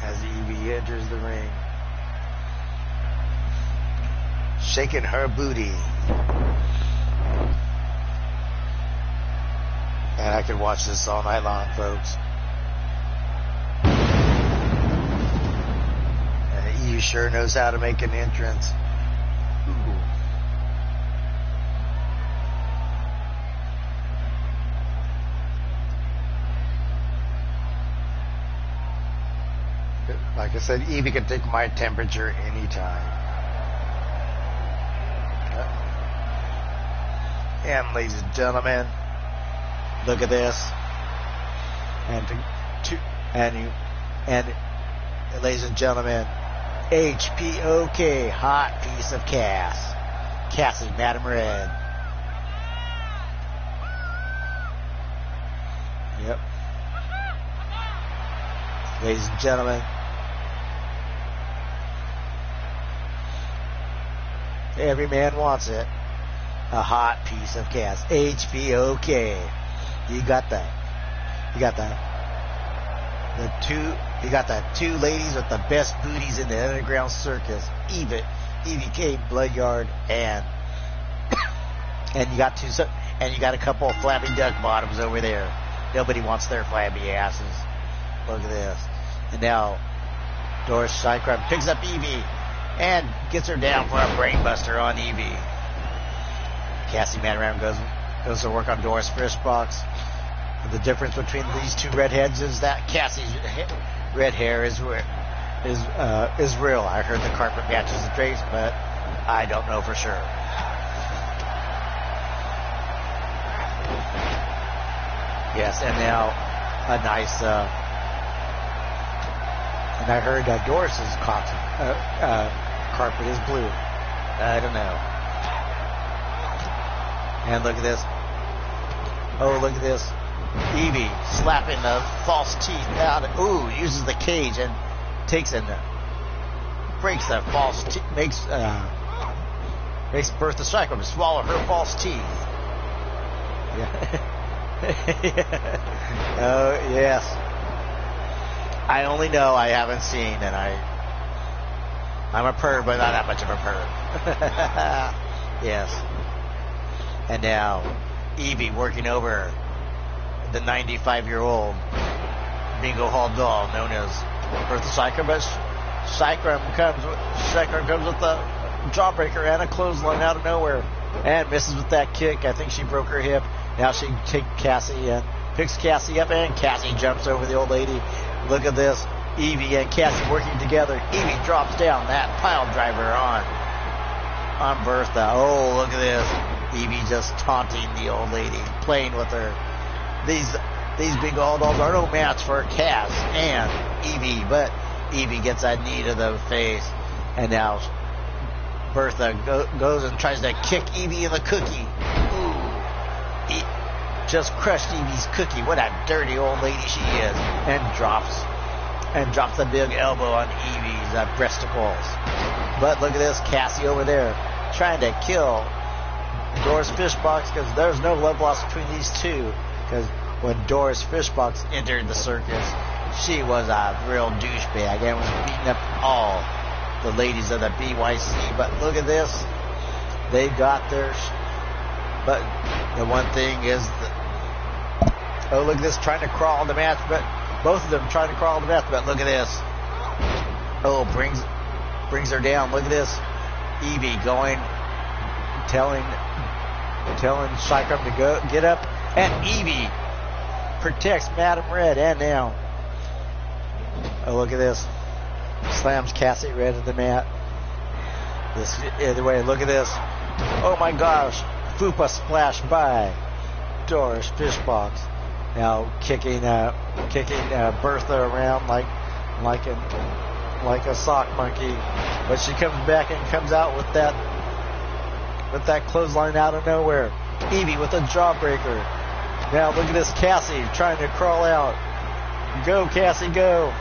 As Evie enters the ring, shaking her booty. And I could watch this all night long, folks. And Evie sure knows how to make an entrance. Ooh. Like I said, Evie can take my temperature anytime. And ladies and gentlemen, look at this. And ladies and gentlemen, HPOK, hot piece of Cassie, Madam Red. Yep. Ladies and gentlemen, every man wants it. A hot piece of Cass. HPOK. You got the two ladies with the best booties in the underground circus. Evie K. Bloodyard and you got a couple of flabby duck bottoms over there. Nobody wants their flabby asses. Look at this. And now Doris Shitcrow picks up Evie and gets her down for a brainbuster on Evie. Cassie Madram goes to work on Doris' wrist box. The difference between these two redheads is that Cassie's red hair is real. I heard the carpet matches the drapes, but I don't know for sure. Yes, and now a nice. And I heard Doris's carpet is blue. I don't know. And look at this. Oh, look at this. Evie slapping the false teeth out. Ooh, uses the cage and takes and breaks the false teeth. Makes Bertha Shitcrow swallow her false teeth. Yeah. Oh, yes. I only know, I haven't seen, and I'm a perv, but not that much of a perv. Yes. And now, Evie working over the 95-year-old bingo hall doll known as Bertha Shitcrow, but Shitcrow comes with the jawbreaker and a clothesline out of nowhere and misses with that kick. I think she broke her hip. Now she takes Cassie and picks Cassie up, and Cassie jumps over the old lady. Look at this. Evie and Cassie working together. Evie drops down that pile driver on Bertha. Oh, look at this. Evie just taunting the old lady, playing with her. These big old dolls are no match for Cass and Evie, but Evie gets a knee to the face, and now Bertha goes and tries to kick Evie in the cookie. Ooh. Just crushed Evie's cookie. What a dirty old lady she is. And drops a big elbow on Evie's breasticles. But look at this, Cassie over there trying to kill Doris Fishbox, because there's no love lost between these two. Because when Doris Fishbox entered the circus, she was a real douchebag and was beating up all the ladies of the BYC. But look at this, they got theirs. But the one thing is oh, look at this, trying to crawl the match, but both of them trying to crawl the match. But look at this, oh, brings her down. Look at this, Evie going, telling Shikram to go get up, and Evie protects Madam Red. And now, oh, look at this, slams Cassie Red to the mat. This either way, look at this, oh my gosh, Fupa splash by Doris Fishbox. Now kicking Bertha around like a sock monkey, but she comes back and comes out with that clothesline out of nowhere. Evie with a jawbreaker. Now look at this, Cassie trying to crawl out. Go, Cassie, go.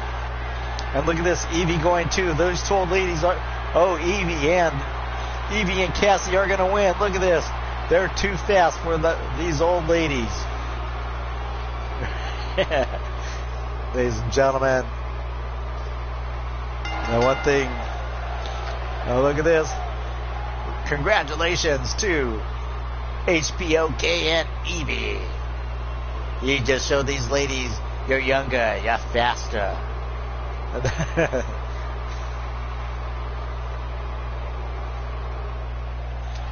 And look at this, Evie going too. Those two old ladies are, oh, Evie and Cassie are gonna win. Look at this. They're too fast for these old ladies. Ladies and gentlemen. Now one thing. Now look at this. Congratulations to HPOK and Evie. You just showed these ladies you're younger, you're faster.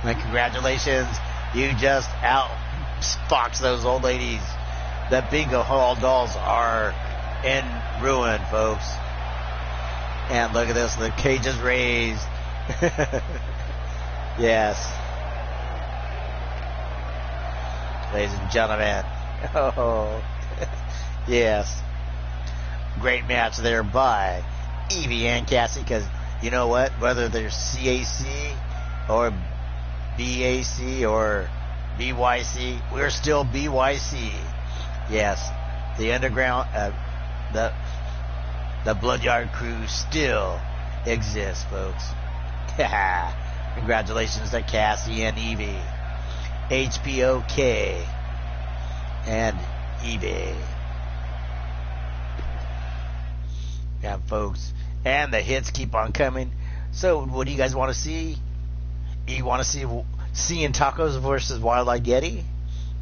And congratulations, you just outfoxed those old ladies. The bingo hall dolls are in ruin, folks. And look at this, the cage is raised. Yes. Ladies and gentlemen. Oh, yes. Great match there by Evie and Cassie, because you know what? Whether they're CAC or BAC or BYC, we're still BYC. Yes, the underground, the Bloodyard crew still exists, folks. Congratulations to Cassie and Evie, HPOK and Evie. Yeah, folks, and the hits keep on coming. So, what do you guys want to see? You want to see Seeing Tacos versus Wild Eyed Yeti?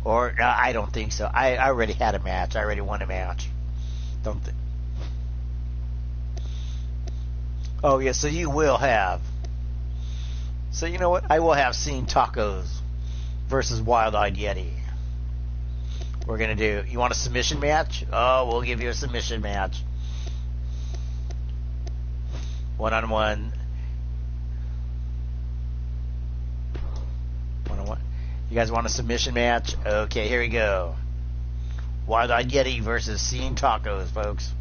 Or, no, I don't think so. I already had a match. I already won a match. Don't think. Oh, yeah, so you will have. So, you know what? I will have Seeing Tacos versus Wild Eyed Yeti. We're going to do. You want a submission match? Oh, we'll give you a submission match. One-on-one. One-on-one. You guys want a submission match? Okay, here we go. Wild Eyed Yeti versus Seeing Tacos, folks.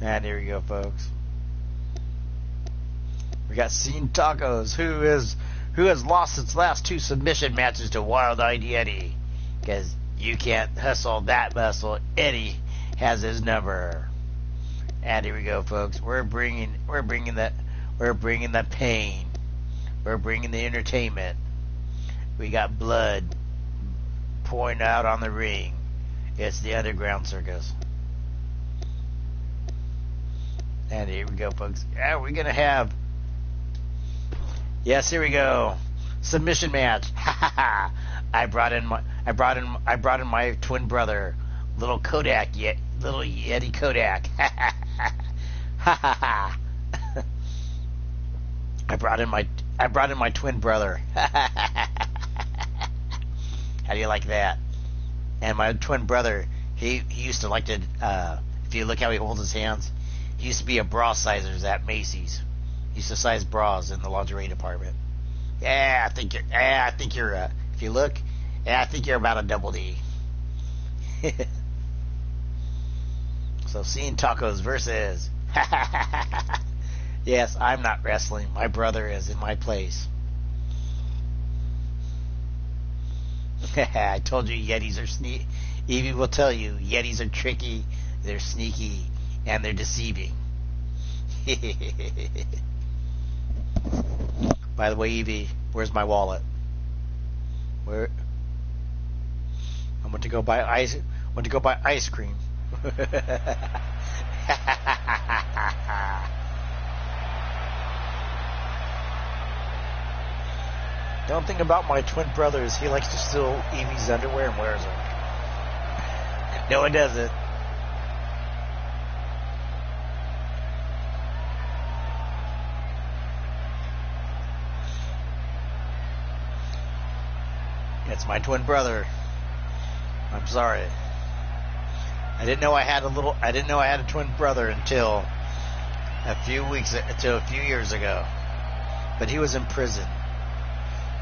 And here we go, folks. We got Seeing Tacos, who has lost its last two submission matches to Wild Eyed Yeti, because you can't hustle that muscle. Eddie has his number. And here we go, folks. We're bringing the pain. We're bringing the entertainment. We got blood pouring out on the ring. It's the underground circus. And here we go, folks. Yeah, we're gonna have. Yes, here we go. Submission match. Ha ha ha! I brought in my twin brother, little Yeti Kodak. Ha ha ha. I brought in my twin brother. How do you like that? And my twin brother, he used to like to, if you look how he holds his hands, he used to be a bra sizer at Macy's. He used to size bras in the lingerie department. I think you're, if you look, I think you're about a double D. So, Seeing Tacos versus, yes, I'm not wrestling. My brother is in my place. I told you Yetis are sneaky. Evie will tell you Yetis are tricky, they're sneaky, and they're deceiving. By the way, Evie, where's my wallet? Where? I went to go buy ice. Went to go buy ice cream. The only thing about my twin brother is he likes to steal Evie's underwear and wears them. No, it doesn't. It's my twin brother. I'm sorry. I didn't know I had a twin brother until a few years ago. But he was in prison.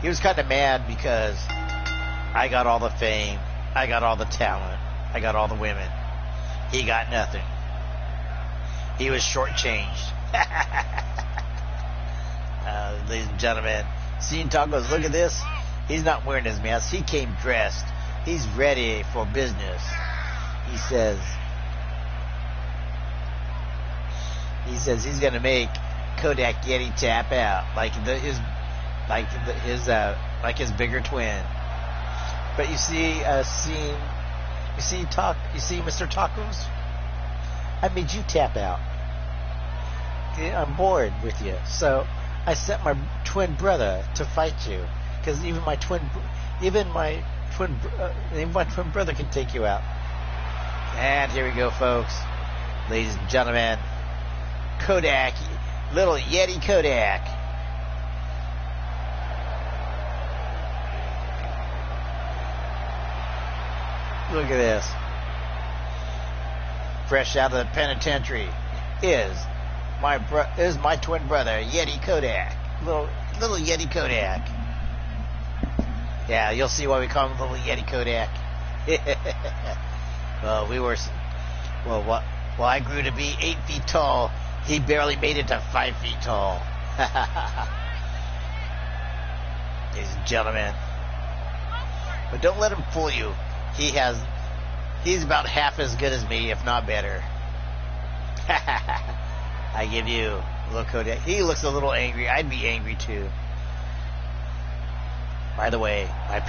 He was kind of mad because I got all the fame, I got all the talent, I got all the women. He got nothing. He was shortchanged. Ladies and gentlemen, Seeing Tacos, look at this. He's not wearing his mask. He came dressed. He's ready for business. He says he's going to make Kodak Yeti tap out like his bigger twin. But you see Mr. Tacos, I made you tap out. I'm bored with you, so I sent my twin brother to fight you, because even my twin brother can take you out. And here we go, folks, ladies and gentlemen, Kodak, little Yeti Kodak. Look at this. Fresh out of the penitentiary is my twin brother, Yeti Kodak. Little Yeti Kodak. Yeah, you'll see why we call him Little Yeti Kodak. Well, I grew to be 8 feet tall. He barely made it to 5 feet tall. Ladies and gentlemen. But don't let him fool you. He's about half as good as me, if not better. I give you little Kodak. He looks a little angry. I'd be angry too. By the way, I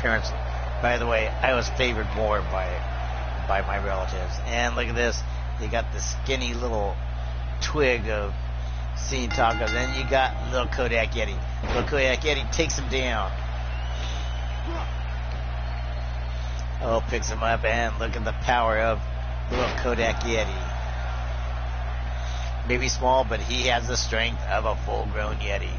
was favored more by my relatives. And look at this. You got the skinny little twig of Seeing Tacos. And you got little Kodak Yeti. Little Kodak Yeti takes him down. Oh, picks him up, and look at the power of little Kodak Yeti. Maybe small, but he has the strength of a full-grown Yeti.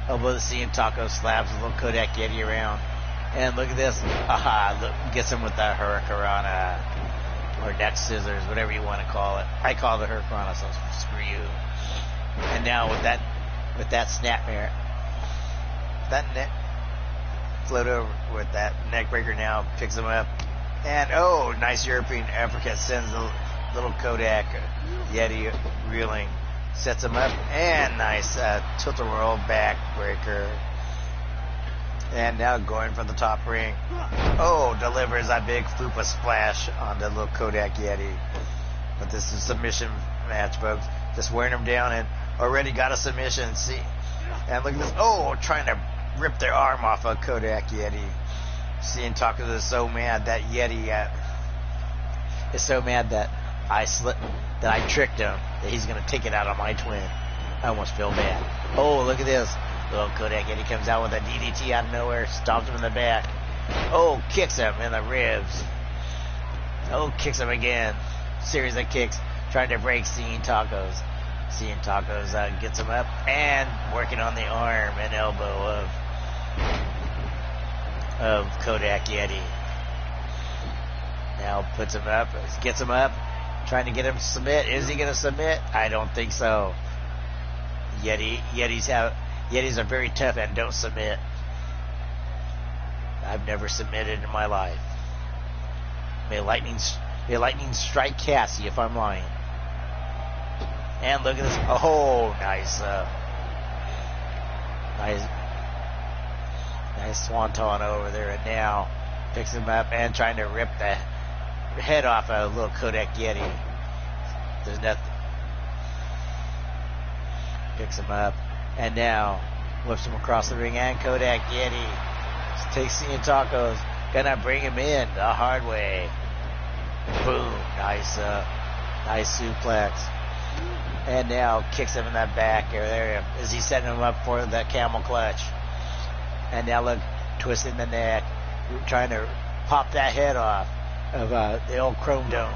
Elbow Seeing Tacos slaps the little Kodak Yeti around. And look at this. Aha, look, gets him with the Hurricanrana. Or neck scissors, whatever you want to call it. I call it the Hurricanrana, so screw you. And now with that snapmare, that neck float over with that neck breaker now, picks him up, and oh, nice European uppercut, sends the little Kodak Yeti reeling, sets him up, and nice tilt-a-whirl back breaker, and now going for the top ring. Oh, delivers a big fupa splash on the little Kodak Yeti. But this is a submission match, folks. Just wearing him down, and already got a submission. See, and look at this. Oh, trying to rip their arm off of Kodak Yeti. Seeing Tacos is so mad that Yeti is so mad that I tricked him, that he's gonna take it out on my twin. I almost feel bad. Oh, look at this. Little Kodak Yeti comes out with a DDT out of nowhere, stomps him in the back. Oh, kicks him in the ribs. Oh, kicks him again. series of kicks, trying to break Seeing Tacos. Seeing Tacos gets him up and working on the arm and elbow of Kodak Yeti. Now puts him up, gets him up, trying to get him to submit. Is he going to submit? I don't think so. Yetis are very tough and don't submit. I've never submitted in my life. May lightning strike Cassie if I'm lying. And look at this. Oh, nice. Nice swanton over there. And now picks him up and trying to rip the head off of little Kodak Yeti. There's nothing. Picks him up. And now whips him across the ring. And Kodak Yeti takes Seeing Tacos. Gonna bring him in the hard way. Boom. Nice suplex. And now kicks him in that back area. Is he setting him up for the camel clutch? And now look, twisting the neck, trying to pop that head off of the old Chrome Dome.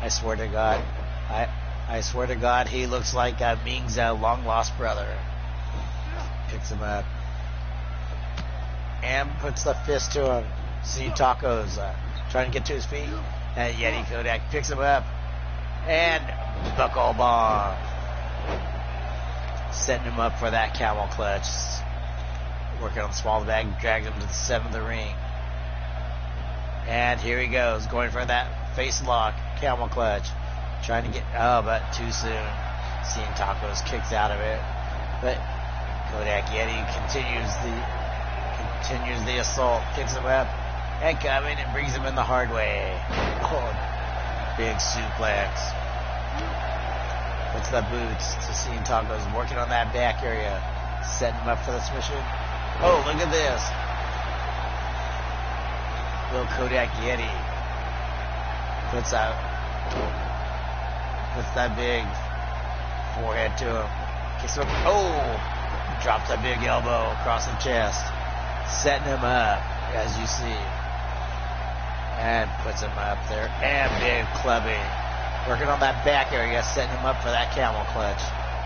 I swear to God, I swear to God, he looks like Ming's long lost brother. Picks him up and puts the fist to him. Seeing Tacos trying to get to his feet, and Yeti Kodak picks him up and buckle bomb, setting him up for that camel clutch. Working on the small bag, drags him to the center of the ring. And here he goes, going for that face lock, camel clutch. Trying to get, but too soon. Seeing Tacos kicks out of it. But Kodak Yeti continues the assault, picks him up, and coming and brings him in the hard way. Oh, big suplex. Puts the boots to Seeing Tacos, working on that back area, setting him up for the submission. Oh, look at this. Little Kodak Yeti puts that big forehead to him. Kicks him up. Oh, drops that big elbow across the chest, setting him up, as you see. And puts him up there. And big clubbing. Working on that back area, setting him up for that camel clutch.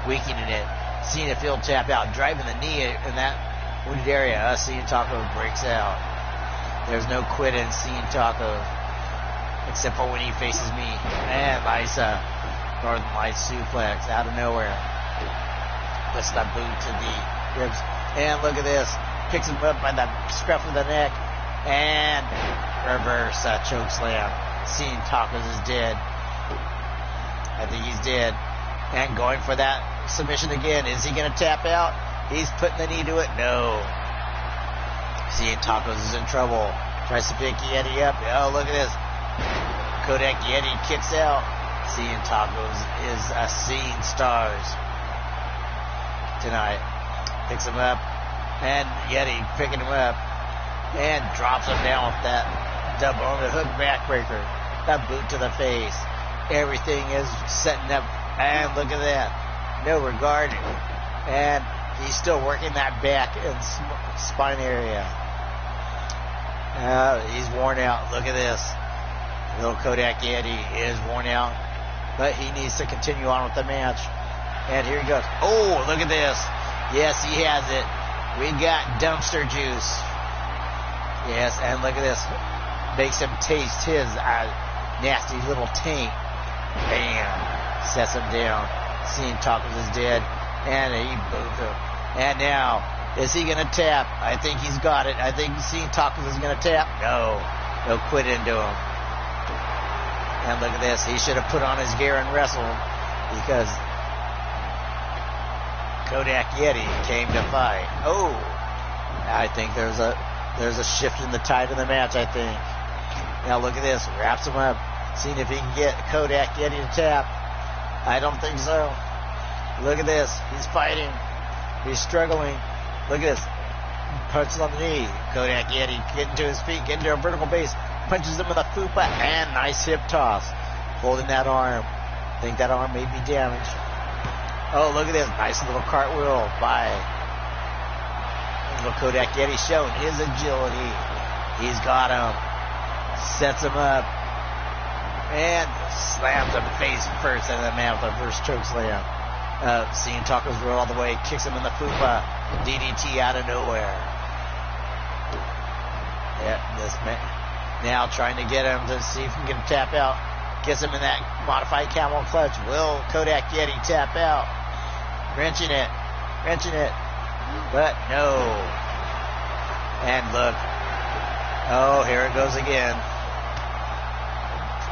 Weakening it. Seeing if he'll tap out. Driving the knee in that wounded area. Seeing Taco breaks out. There's no quit in Seeing Taco. Except for when he faces me. And nice Northern Lights suplex out of nowhere. Puts the boot to the ribs. And look at this. Picks him up by the scruff of the neck. And reverse choke slam. Seeing Tacos is dead. I think he's dead. And going for that submission again. Is he going to tap out? He's putting the knee to it. No. Seeing Tacos is in trouble. Tries to pick Yeti up. Oh, look at this. Kodak Yeti kicks out. Seeing Tacos is seeing stars tonight. Picks him up. And Yeti picking him up. And drops him down with that double on the hook backbreaker. That boot to the face. Everything is setting up. And look at that. No regard. And he's still working that back and spine area. He's worn out. Look at this. Little Kodak Yeti is worn out. But he needs to continue on with the match. And here he goes. Oh, look at this. Yes, he has it. We got dumpster juice. Yes, and look at this. Makes him taste his nasty little taint. Bam. Sets him down. Seeing Tacos is dead. And he booed him. And now, is he going to tap? I think he's got it. I think Seeing Tacos is going to tap. No. No quit into him. And look at this. He should have put on his gear and wrestled. Because Kodak Yeti came to fight. Oh. I think there's a shift in the tide of the match, I think. Now look at this. Wraps him up. Seeing if he can get Kodak Yeti to tap. I don't think so. Look at this. He's fighting. He's struggling. Look at this. Punches on the knee. Kodak Yeti getting to his feet, getting to a vertical base. Punches him with a fupa. And nice hip toss. Holding that arm. I think that arm may be damaged. Oh, look at this. Nice little cartwheel by little Kodak Yeti showing his agility. He's got him. Sets him up. And slams him face first into the man with the first choke slam. Seeing Tacos roll all the way, kicks him in the fupa. DDT out of nowhere. Yeah, this man now trying to get him to see if he can tap out. Gets him in that modified camel clutch. Will Kodak Yeti tap out? Wrenching it. But no. And look. Oh, here it goes again.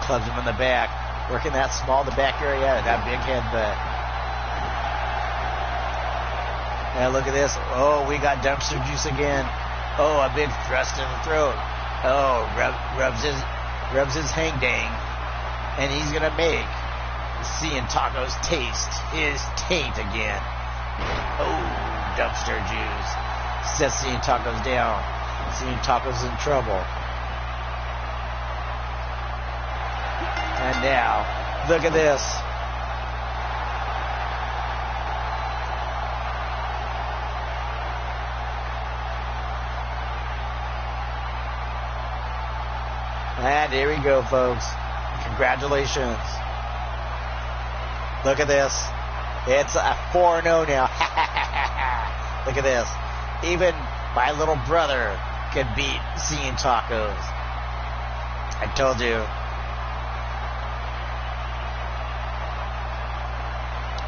Clubs him in the back. Working that small, the back area. That big headbutt. And look at this. Oh, we got dumpster juice again. Oh, a big thrust in the throat. Oh, rubs his hang dang. And he's going to make Seeing Tacos taste his taint again. Oh, dumpster juice. Sets Seeing Tacos down. Seeing Tacos in trouble. And now, look at this. And here we go, folks. Congratulations. Look at this. It's a 4-0 now. Look at this. Even my little brother could beat Seeing Tacos. I told you.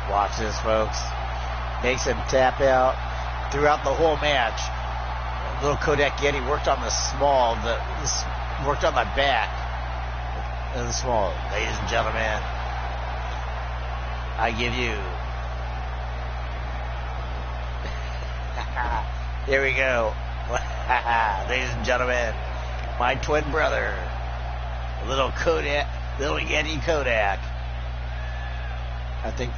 Watch this, folks. Makes him tap out throughout the whole match. Little Kodak Yeti worked on the small, worked on the back and the small. Ladies and gentlemen, I give you. Here we go. Ladies and gentlemen, my twin brother, little Yeti Kodak. I think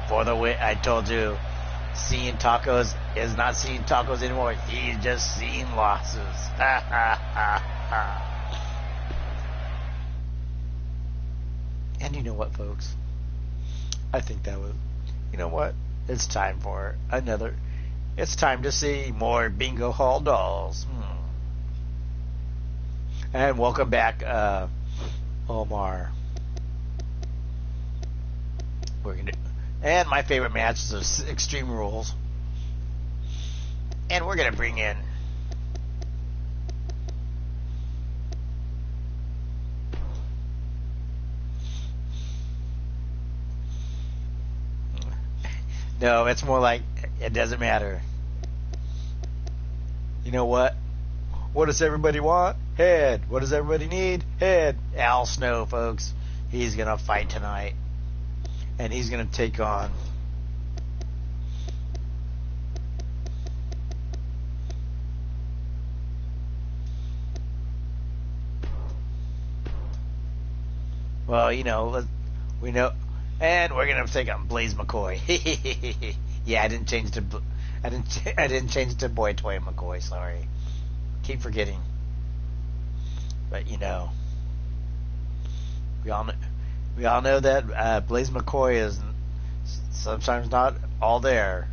for the win. I told you, Seeing Tacos is not Seeing Tacos anymore. He's just seeing losses. And you know what, folks? I think that was, you know what? It's time for another. It's time to see more Bingo Hall dolls. And welcome back, Omar. We're gonna. And my favorite match is Extreme Rules. And we're going to bring in no, it's more like it doesn't matter. You know what? What does everybody want? Head. What does everybody need? Head. Al Snow, folks. He's going to fight tonight. And he's going to take on well, you know, we know, and we're going to take on Blaze McCoy. Yeah, I didn't change to Boy Toy McCoy. Sorry, keep forgetting. But you know, we all know that Blaze McCoy is sometimes not all there.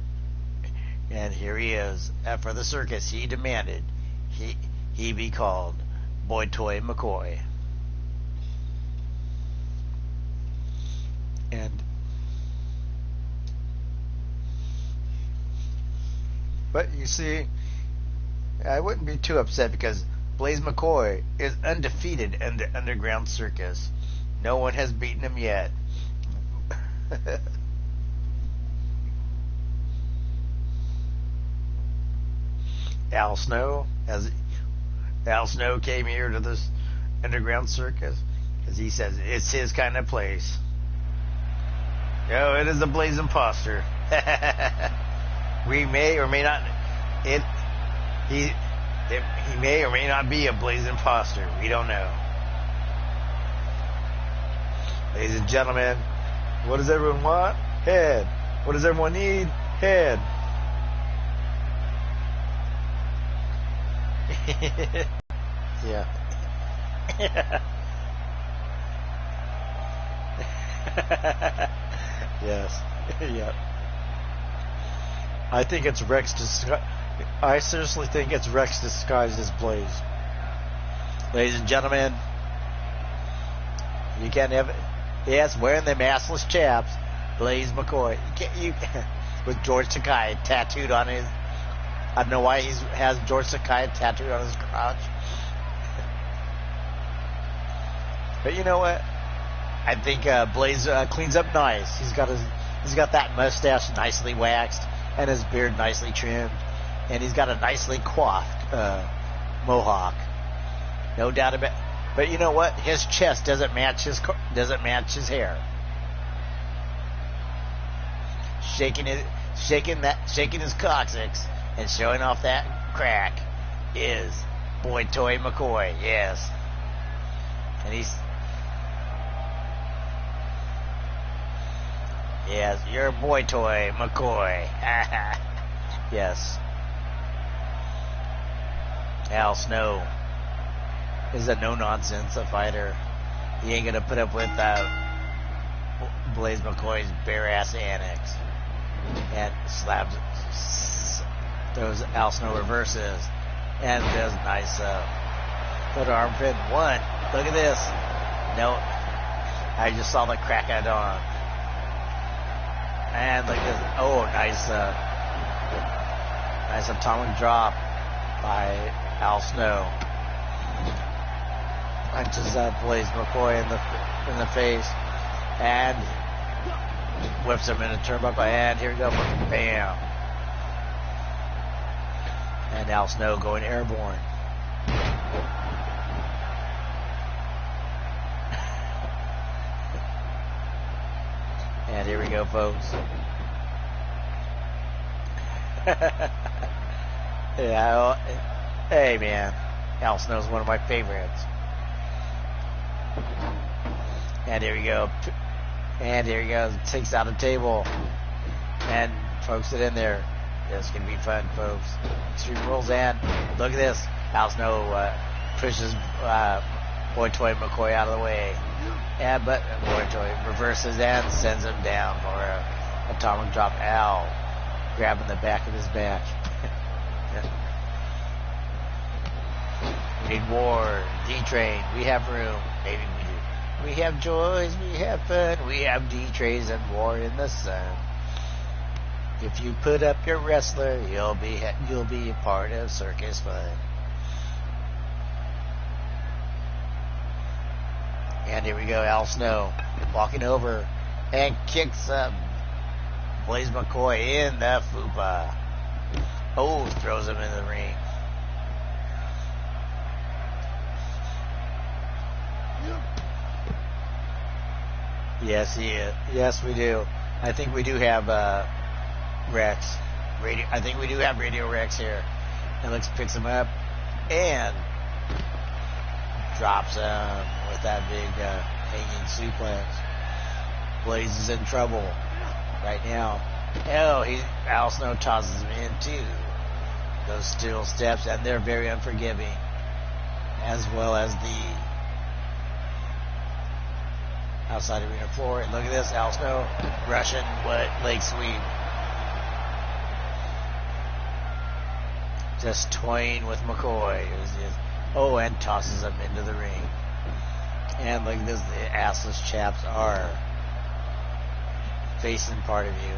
And here he is. For the circus, he demanded he be called Boy Toy McCoy. But you see, I wouldn't be too upset because Blaze McCoy is undefeated in the underground circus. No one has beaten him yet. Al Snow came here to this underground circus because he says it's his kind of place. Oh, it is a Blaze imposter. We may or may not. He may or may not be a Blaze imposter. We don't know. Ladies and gentlemen, what does everyone want? Head. What does everyone need? Head. Yeah. Yes. Yep. I think it's Rex I seriously think it's Rex disguised as Blaze. Ladies and gentlemen, You can't have it. Yes, wearing the maskless chaps, Blaze McCoy. With George Takei tattooed on his. I don't know why he has George Takei tattooed on his crotch. But you know what? I think Blaze cleans up nice. He's got that mustache nicely waxed and his beard nicely trimmed, and he's got a nicely coiffed mohawk. No doubt about it. But you know what? His chest doesn't match his hair. Shaking his coccyx and showing off that crack is Boy Toy McCoy. Yes, and yes, you're Boy Toy McCoy. Yes. Al Snow is a no-nonsense fighter. He ain't gonna put up with Blaze McCoy's bare-ass annex. And those Al Snow reverses. And does nice foot arm pin. One. Look at this. No. I just saw the crack of dawn. And look at this. Oh, nice nice atomic drop by Al Snow. Punches Blaze McCoy in the face and whips him in a turnbuckle, and here we go, bam. And Al Snow going airborne. And here we go, folks. Yeah, hey man, Al Snow's one of my favorites. And here we go. And here he goes. Takes out a table and pokes it in there. This can be fun, folks. Extreme Rules, and look at this. Al Snow pushes Boy Toy McCoy out of the way. Yeah, but Boy Toy reverses and sends him down for a atomic drop. Al grabbing the back of his back. We need war. D-Train. We have room. Maybe we do. We have joys, we have fun, we have D-Trays and war in the sun. If you put up your wrestler, you'll be a part of circus fun. And here we go, Al Snow walking over and kicks Blaze McCoy in the fupa. Oh, throws him in the ring. Yes, he is. Yes, we do. I think we do have Rex. I think we do have Radio Rex here. Alex picks him up and drops him with that big hanging suplex. Blaze is in trouble right now. Oh, Al Snow tosses him in too. Those steel steps, and they're very unforgiving, as well as the outside arena floor. And look at this, Al Snow, Russian leg sweep. Just toying with McCoy. Oh, and tosses him into the ring. And look at this, the assless chaps are facing part of you.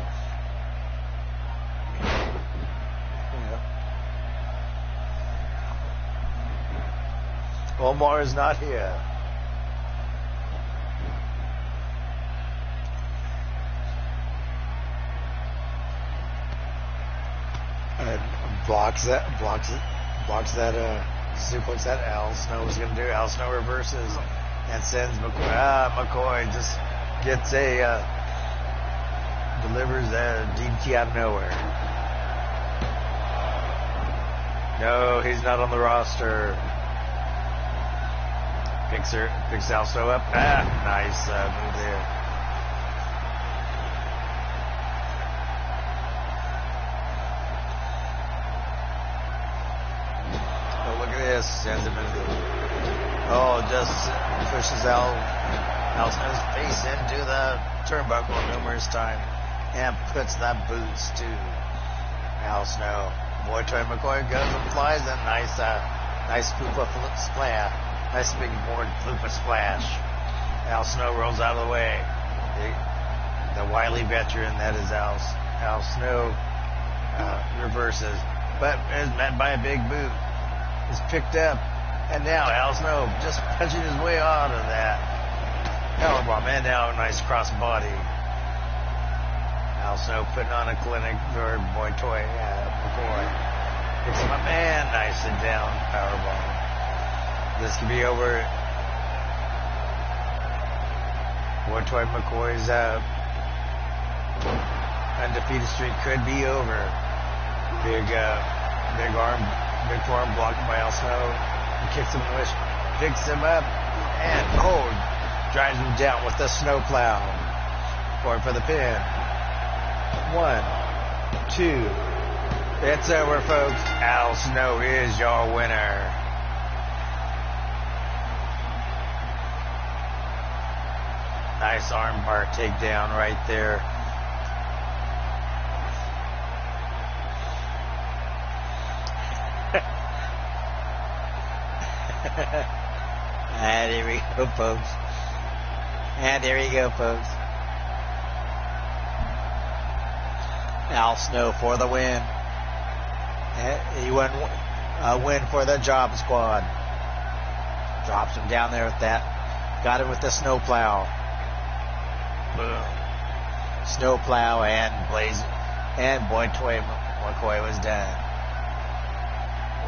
Omar is not here. And blocks that suplex that Al Snow was going to do. Al Snow reverses and sends McCoy. McCoy just gets delivers a DDT out of nowhere. No, he's not on the roster. Picks Al Snow up. Nice move there. Sends him into just pushes Al Snow's face into the turnbuckle numerous times and puts the boots to Al Snow. Boy Toy McCoy goes and flies a nice fupa splash. Nice big board fupa splash. Al Snow rolls out of the way. The wily veteran that is Al Snow reverses, but is met by a big boot. Is picked up, and now Al Snow just punching his way out of that powerbomb, and now a nice cross body. Al Snow putting on a clinic for Boy Toy McCoy. Picks him up and nice and down powerbomb. This could be over. Boy Toy McCoy's undefeated streak could be over. Big forearm blocked by Al Snow. He kicks him in the wish, picks him up, and drives him down with the snowplow. Going for the pin. 1, 2. It's over, folks. Al Snow is your winner. Nice armbar takedown right there. And here we go, folks. Al Snow for the win. He won a win for the Job Squad. Drops him down there with that. Got him with the snowplow. Boom. Snowplow and Boy Toy McCoy was done.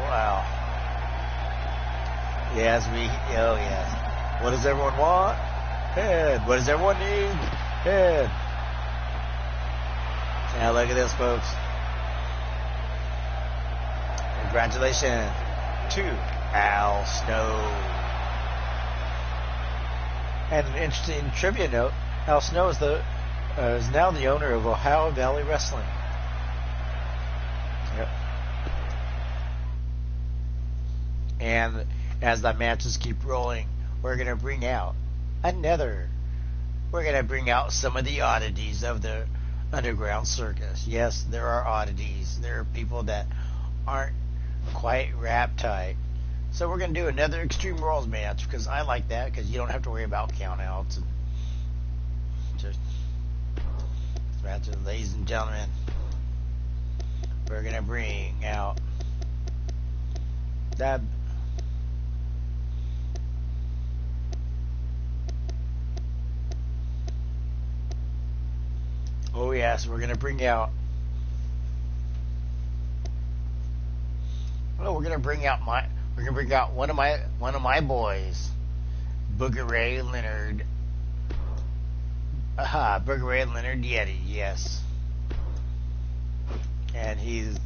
Wow. Yes. What does everyone want? Head. What does everyone need? Head. Now look at this, folks. Congratulations to Al Snow. And an interesting trivia note: Al Snow is now the owner of Ohio Valley Wrestling. Yep. And as the matches keep rolling, we're going to bring out some of the oddities of the underground circus. Yes, there are oddities. There are people that aren't quite wrap tight. So we're going to do another Extreme Rules match, because I like that, because you don't have to worry about countouts. And just matches, ladies and gentlemen, we're going to bring out that. Oh yes, we're gonna bring out. Well, we're gonna bring out one of my boys, Booger Ray Leonard. Booger Ray Leonard Yeti, yes. And he's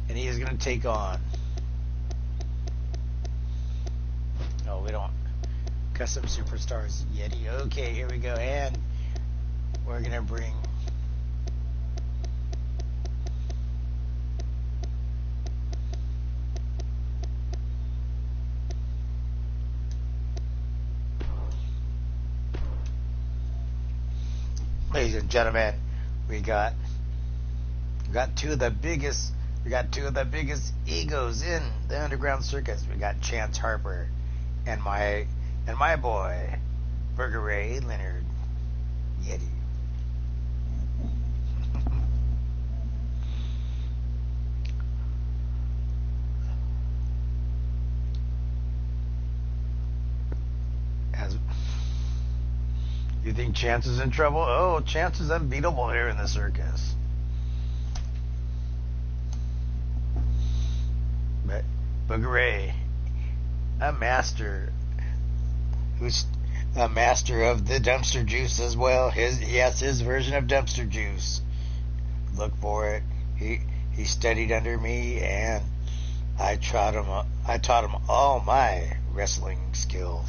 gonna take on. Oh, we don't. Custom Superstars Yeti. Okay, here we go, and we're going to bring ladies and gentlemen, we got two of the biggest egos in the underground circus. We got Chance Harper and my boy Booger Ray Leonard Yeti. You think Chance is in trouble? Oh, Chance is unbeatable here in the circus. But Booger Ray, a master who's a master of the dumpster juice as well. His version of dumpster juice. Look for it. He studied under me, and I taught him all my wrestling skills.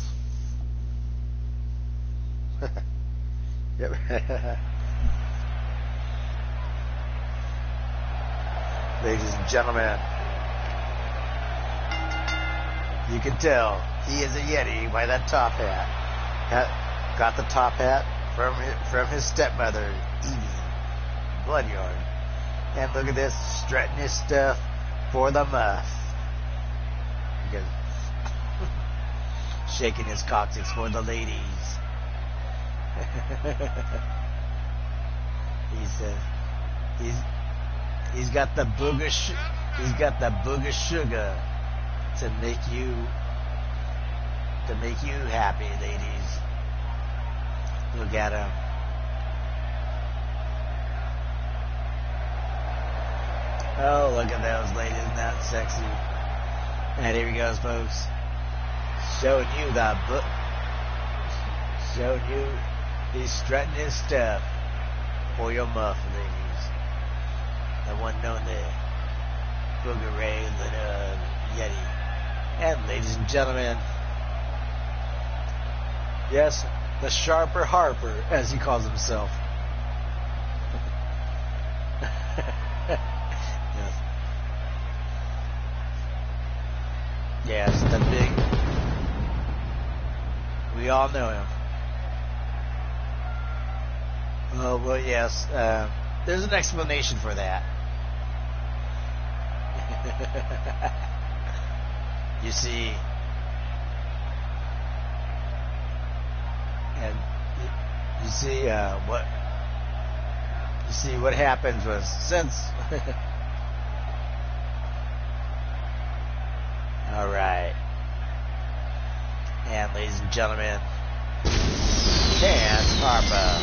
Yep. Ladies and gentlemen, you can tell he is a Yeti by that top hat. Got the top hat from his stepmother, Evie Bloodyard. And look at this, strutting his stuff for the muff. shaking his coccyx for the ladies. He says he's got the booger sugar to make you happy, ladies. Look at him. Oh, look at those ladies, isn't that sexy? And here he goes, folks. Showing you he's strutting his stuff for your muff, ladies. The one known there, Booger Ray, the Yeti. And ladies and gentlemen, yes, the Sharper Harper, as he calls himself. Yes, the big. We all know him. Oh, well, yes. There's an explanation for that. You see, and you see what happens was since. All right, and ladies and gentlemen, Chance Harper.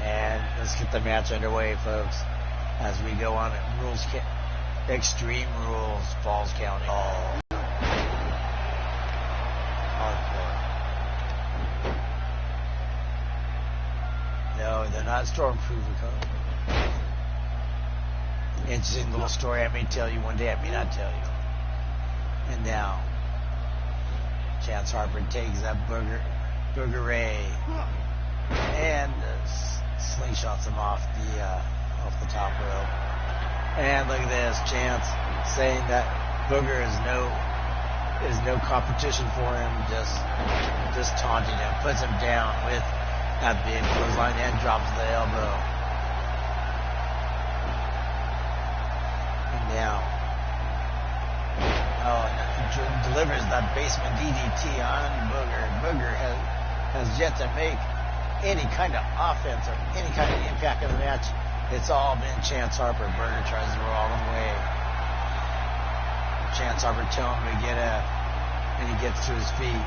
And let's get the match underway, folks, as we go on Extreme Rules, Falls County. Oh. No, they're not stormproof. Interesting little story I may tell you one day, I may not tell you. And now, Chance Harper takes that Booger Ray and slingshots him off the top rope. And look at this, Chance saying that Booger is no competition for him, just taunting him, puts him down with that big clothesline and drops the elbow. And now, delivers that basement DDT on Booger. Booger has yet to make any kind of offense or any kind of impact in the match. It's all been Chance Harper. Booger tries to roll all the way. Chance Harper telling him to get up, and he gets to his feet.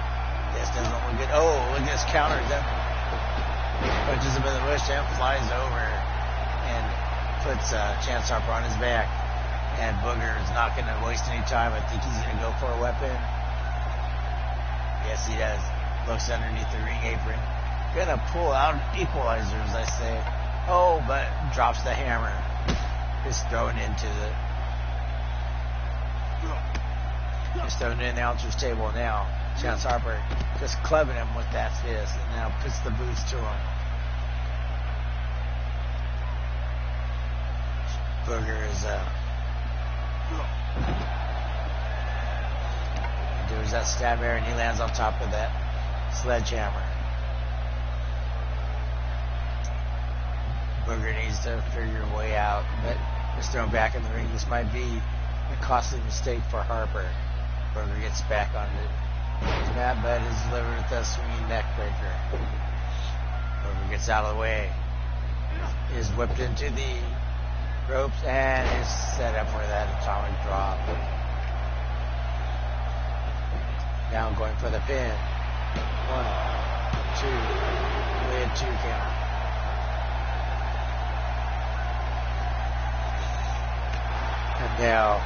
This doesn't look good. Oh, look at this counter. Punches him in the bush and flies over and puts Chance Harper on his back. And Booger is not going to waste any time. I think he's going to go for a weapon. Yes, he does. Looks underneath the ring apron. Gonna pull out an equalizer, as I say. Oh, but drops the hammer. Is thrown into the announcer's table now. Chance Harper just clubbing him with that fist, and now puts the boots to him. Booger is there's that stab air, and he lands on top of that sledgehammer. Booger needs to figure a way out, but just thrown back in the ring. This might be a costly mistake for Harper. Booger gets back on his mat, but is delivered with a swinging neck breaker. Booger gets out of the way, is whipped into the ropes, and is set up for that atomic drop. Now going for the pin. 1, 2, with 2 count. And now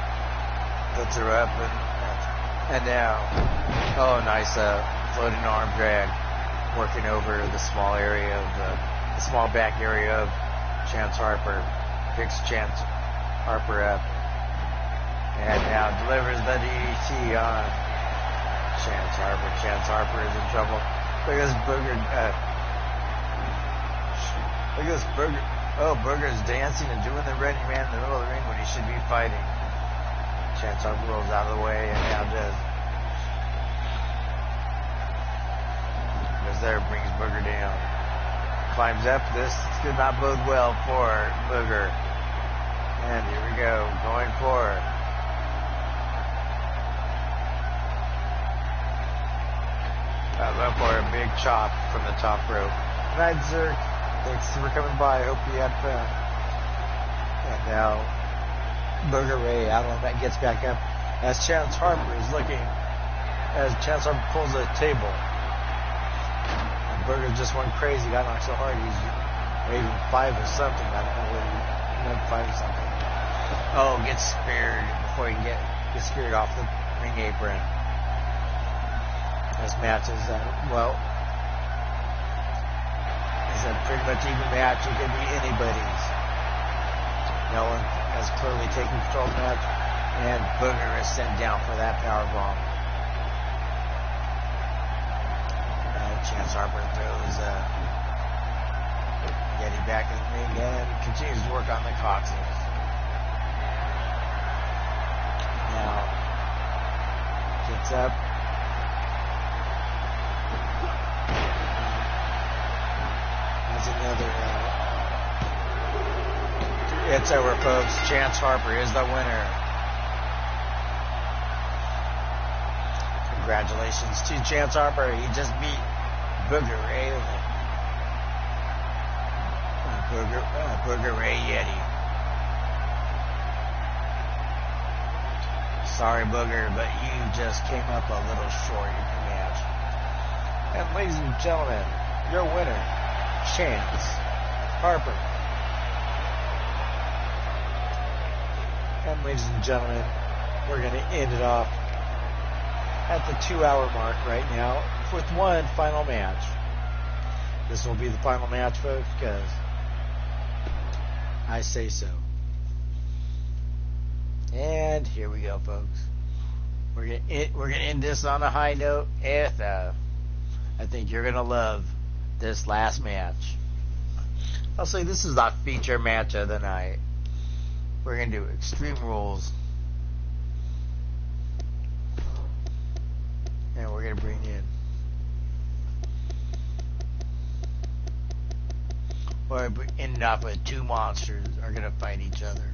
puts her up, and now, oh, nice floating arm drag, working over the small area of the small back area of Chance Harper. Picks Chance Harper up, and now delivers the DDT on Chance Harper. Chance Harper is in trouble. Look at this Booger. Look at this Booger. Oh, Booger is dancing and doing the Running Man in the middle of the ring when he should be fighting. Chance Harper rolls out of the way and now does. Goes there, brings Booger down. Climbs up. This could not bode well for Booger. And here we go, going for it. Look for a big chop from the top rope. Good night, Zerk. Thanks for coming by. I hope you had fun. And now, Booger Ray out on that gets back up as Chance Harper is looking, as Chance Harper pulls the table. And Booger just went crazy, got knocked so hard he's waving 5 or something. I don't know what he meant, 5 or something. Oh, gets speared before he can get speared off the ring apron. This match is, well, it's a pretty much even match. It could be anybody's. No one has clearly taken control of the match, and Booger is sent down for that powerbomb. Chance Harper throws Yeti back in the ring and continues to work on the coccyx. Now, gets up. Another it's over, folks. Chance Harper is the winner. Congratulations to Chance Harper. He just beat Booger Ray. Booger Ray Yeti. Sorry, Booger, but you just came up a little short in the match. And ladies and gentlemen, your winner, Chance Harper. And ladies and gentlemen, we're going to end it off at the 2-hour mark right now with one final match. This will be the final match, folks, because I say so. And here we go, folks. We're gonna end this on a high note. I think you're gonna love this last match. I'll say this is our feature match of the night. We're going to do Extreme Rules. And we're going to bring in, we're ending off with 2 monsters are going to fight each other.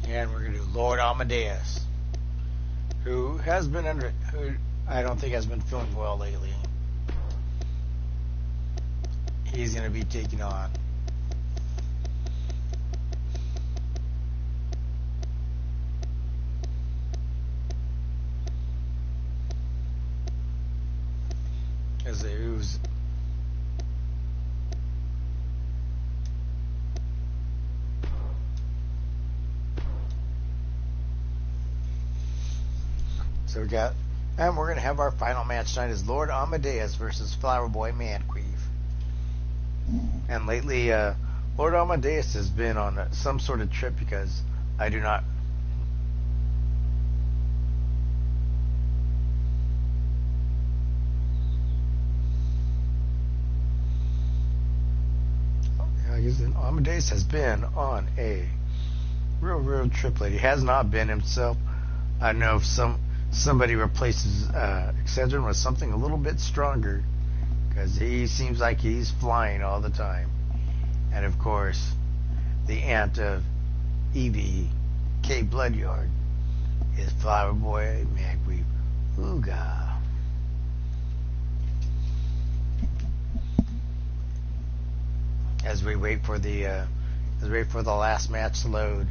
And we're going to do Lord Amadeus, who I don't think has been feeling well lately. He's going to be taking on who's so we got, and we're going to have our final match tonight is Lord Amadeus versus Flower Boy Manqueef. And lately, Lord Amadeus has been on some sort of trip because I do not. Amadeus has been on a real trip lately. He has not been himself. I know if somebody replaces Excedrin with something a little bit stronger, because he seems like he's flying all the time. And of course, the aunt of Evie, Kate Bloodyard, is Flower Boy Manqueef. Ooga. As we wait for the last match to load.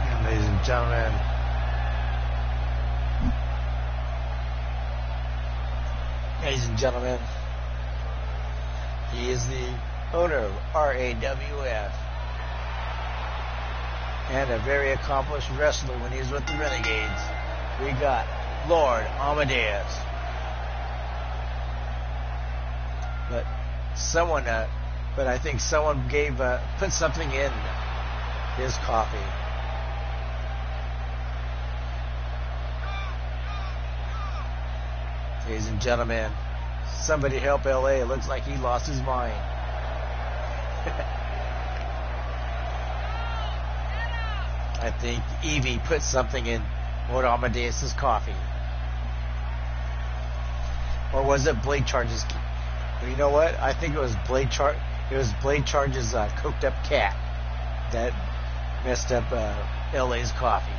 And ladies and gentlemen, he is the owner of RAWF. and a very accomplished wrestler when he was with the Renegades. We got Lord Amadeus. But I think someone put something in his coffee. Ladies and gentlemen, somebody help LA. It looks like he lost his mind. I think Evie put something in Lord Amadeus's coffee. Or was it Blade Charge's? You know what? I think it was Blade Charge's coked up cat that messed up LA's coffee.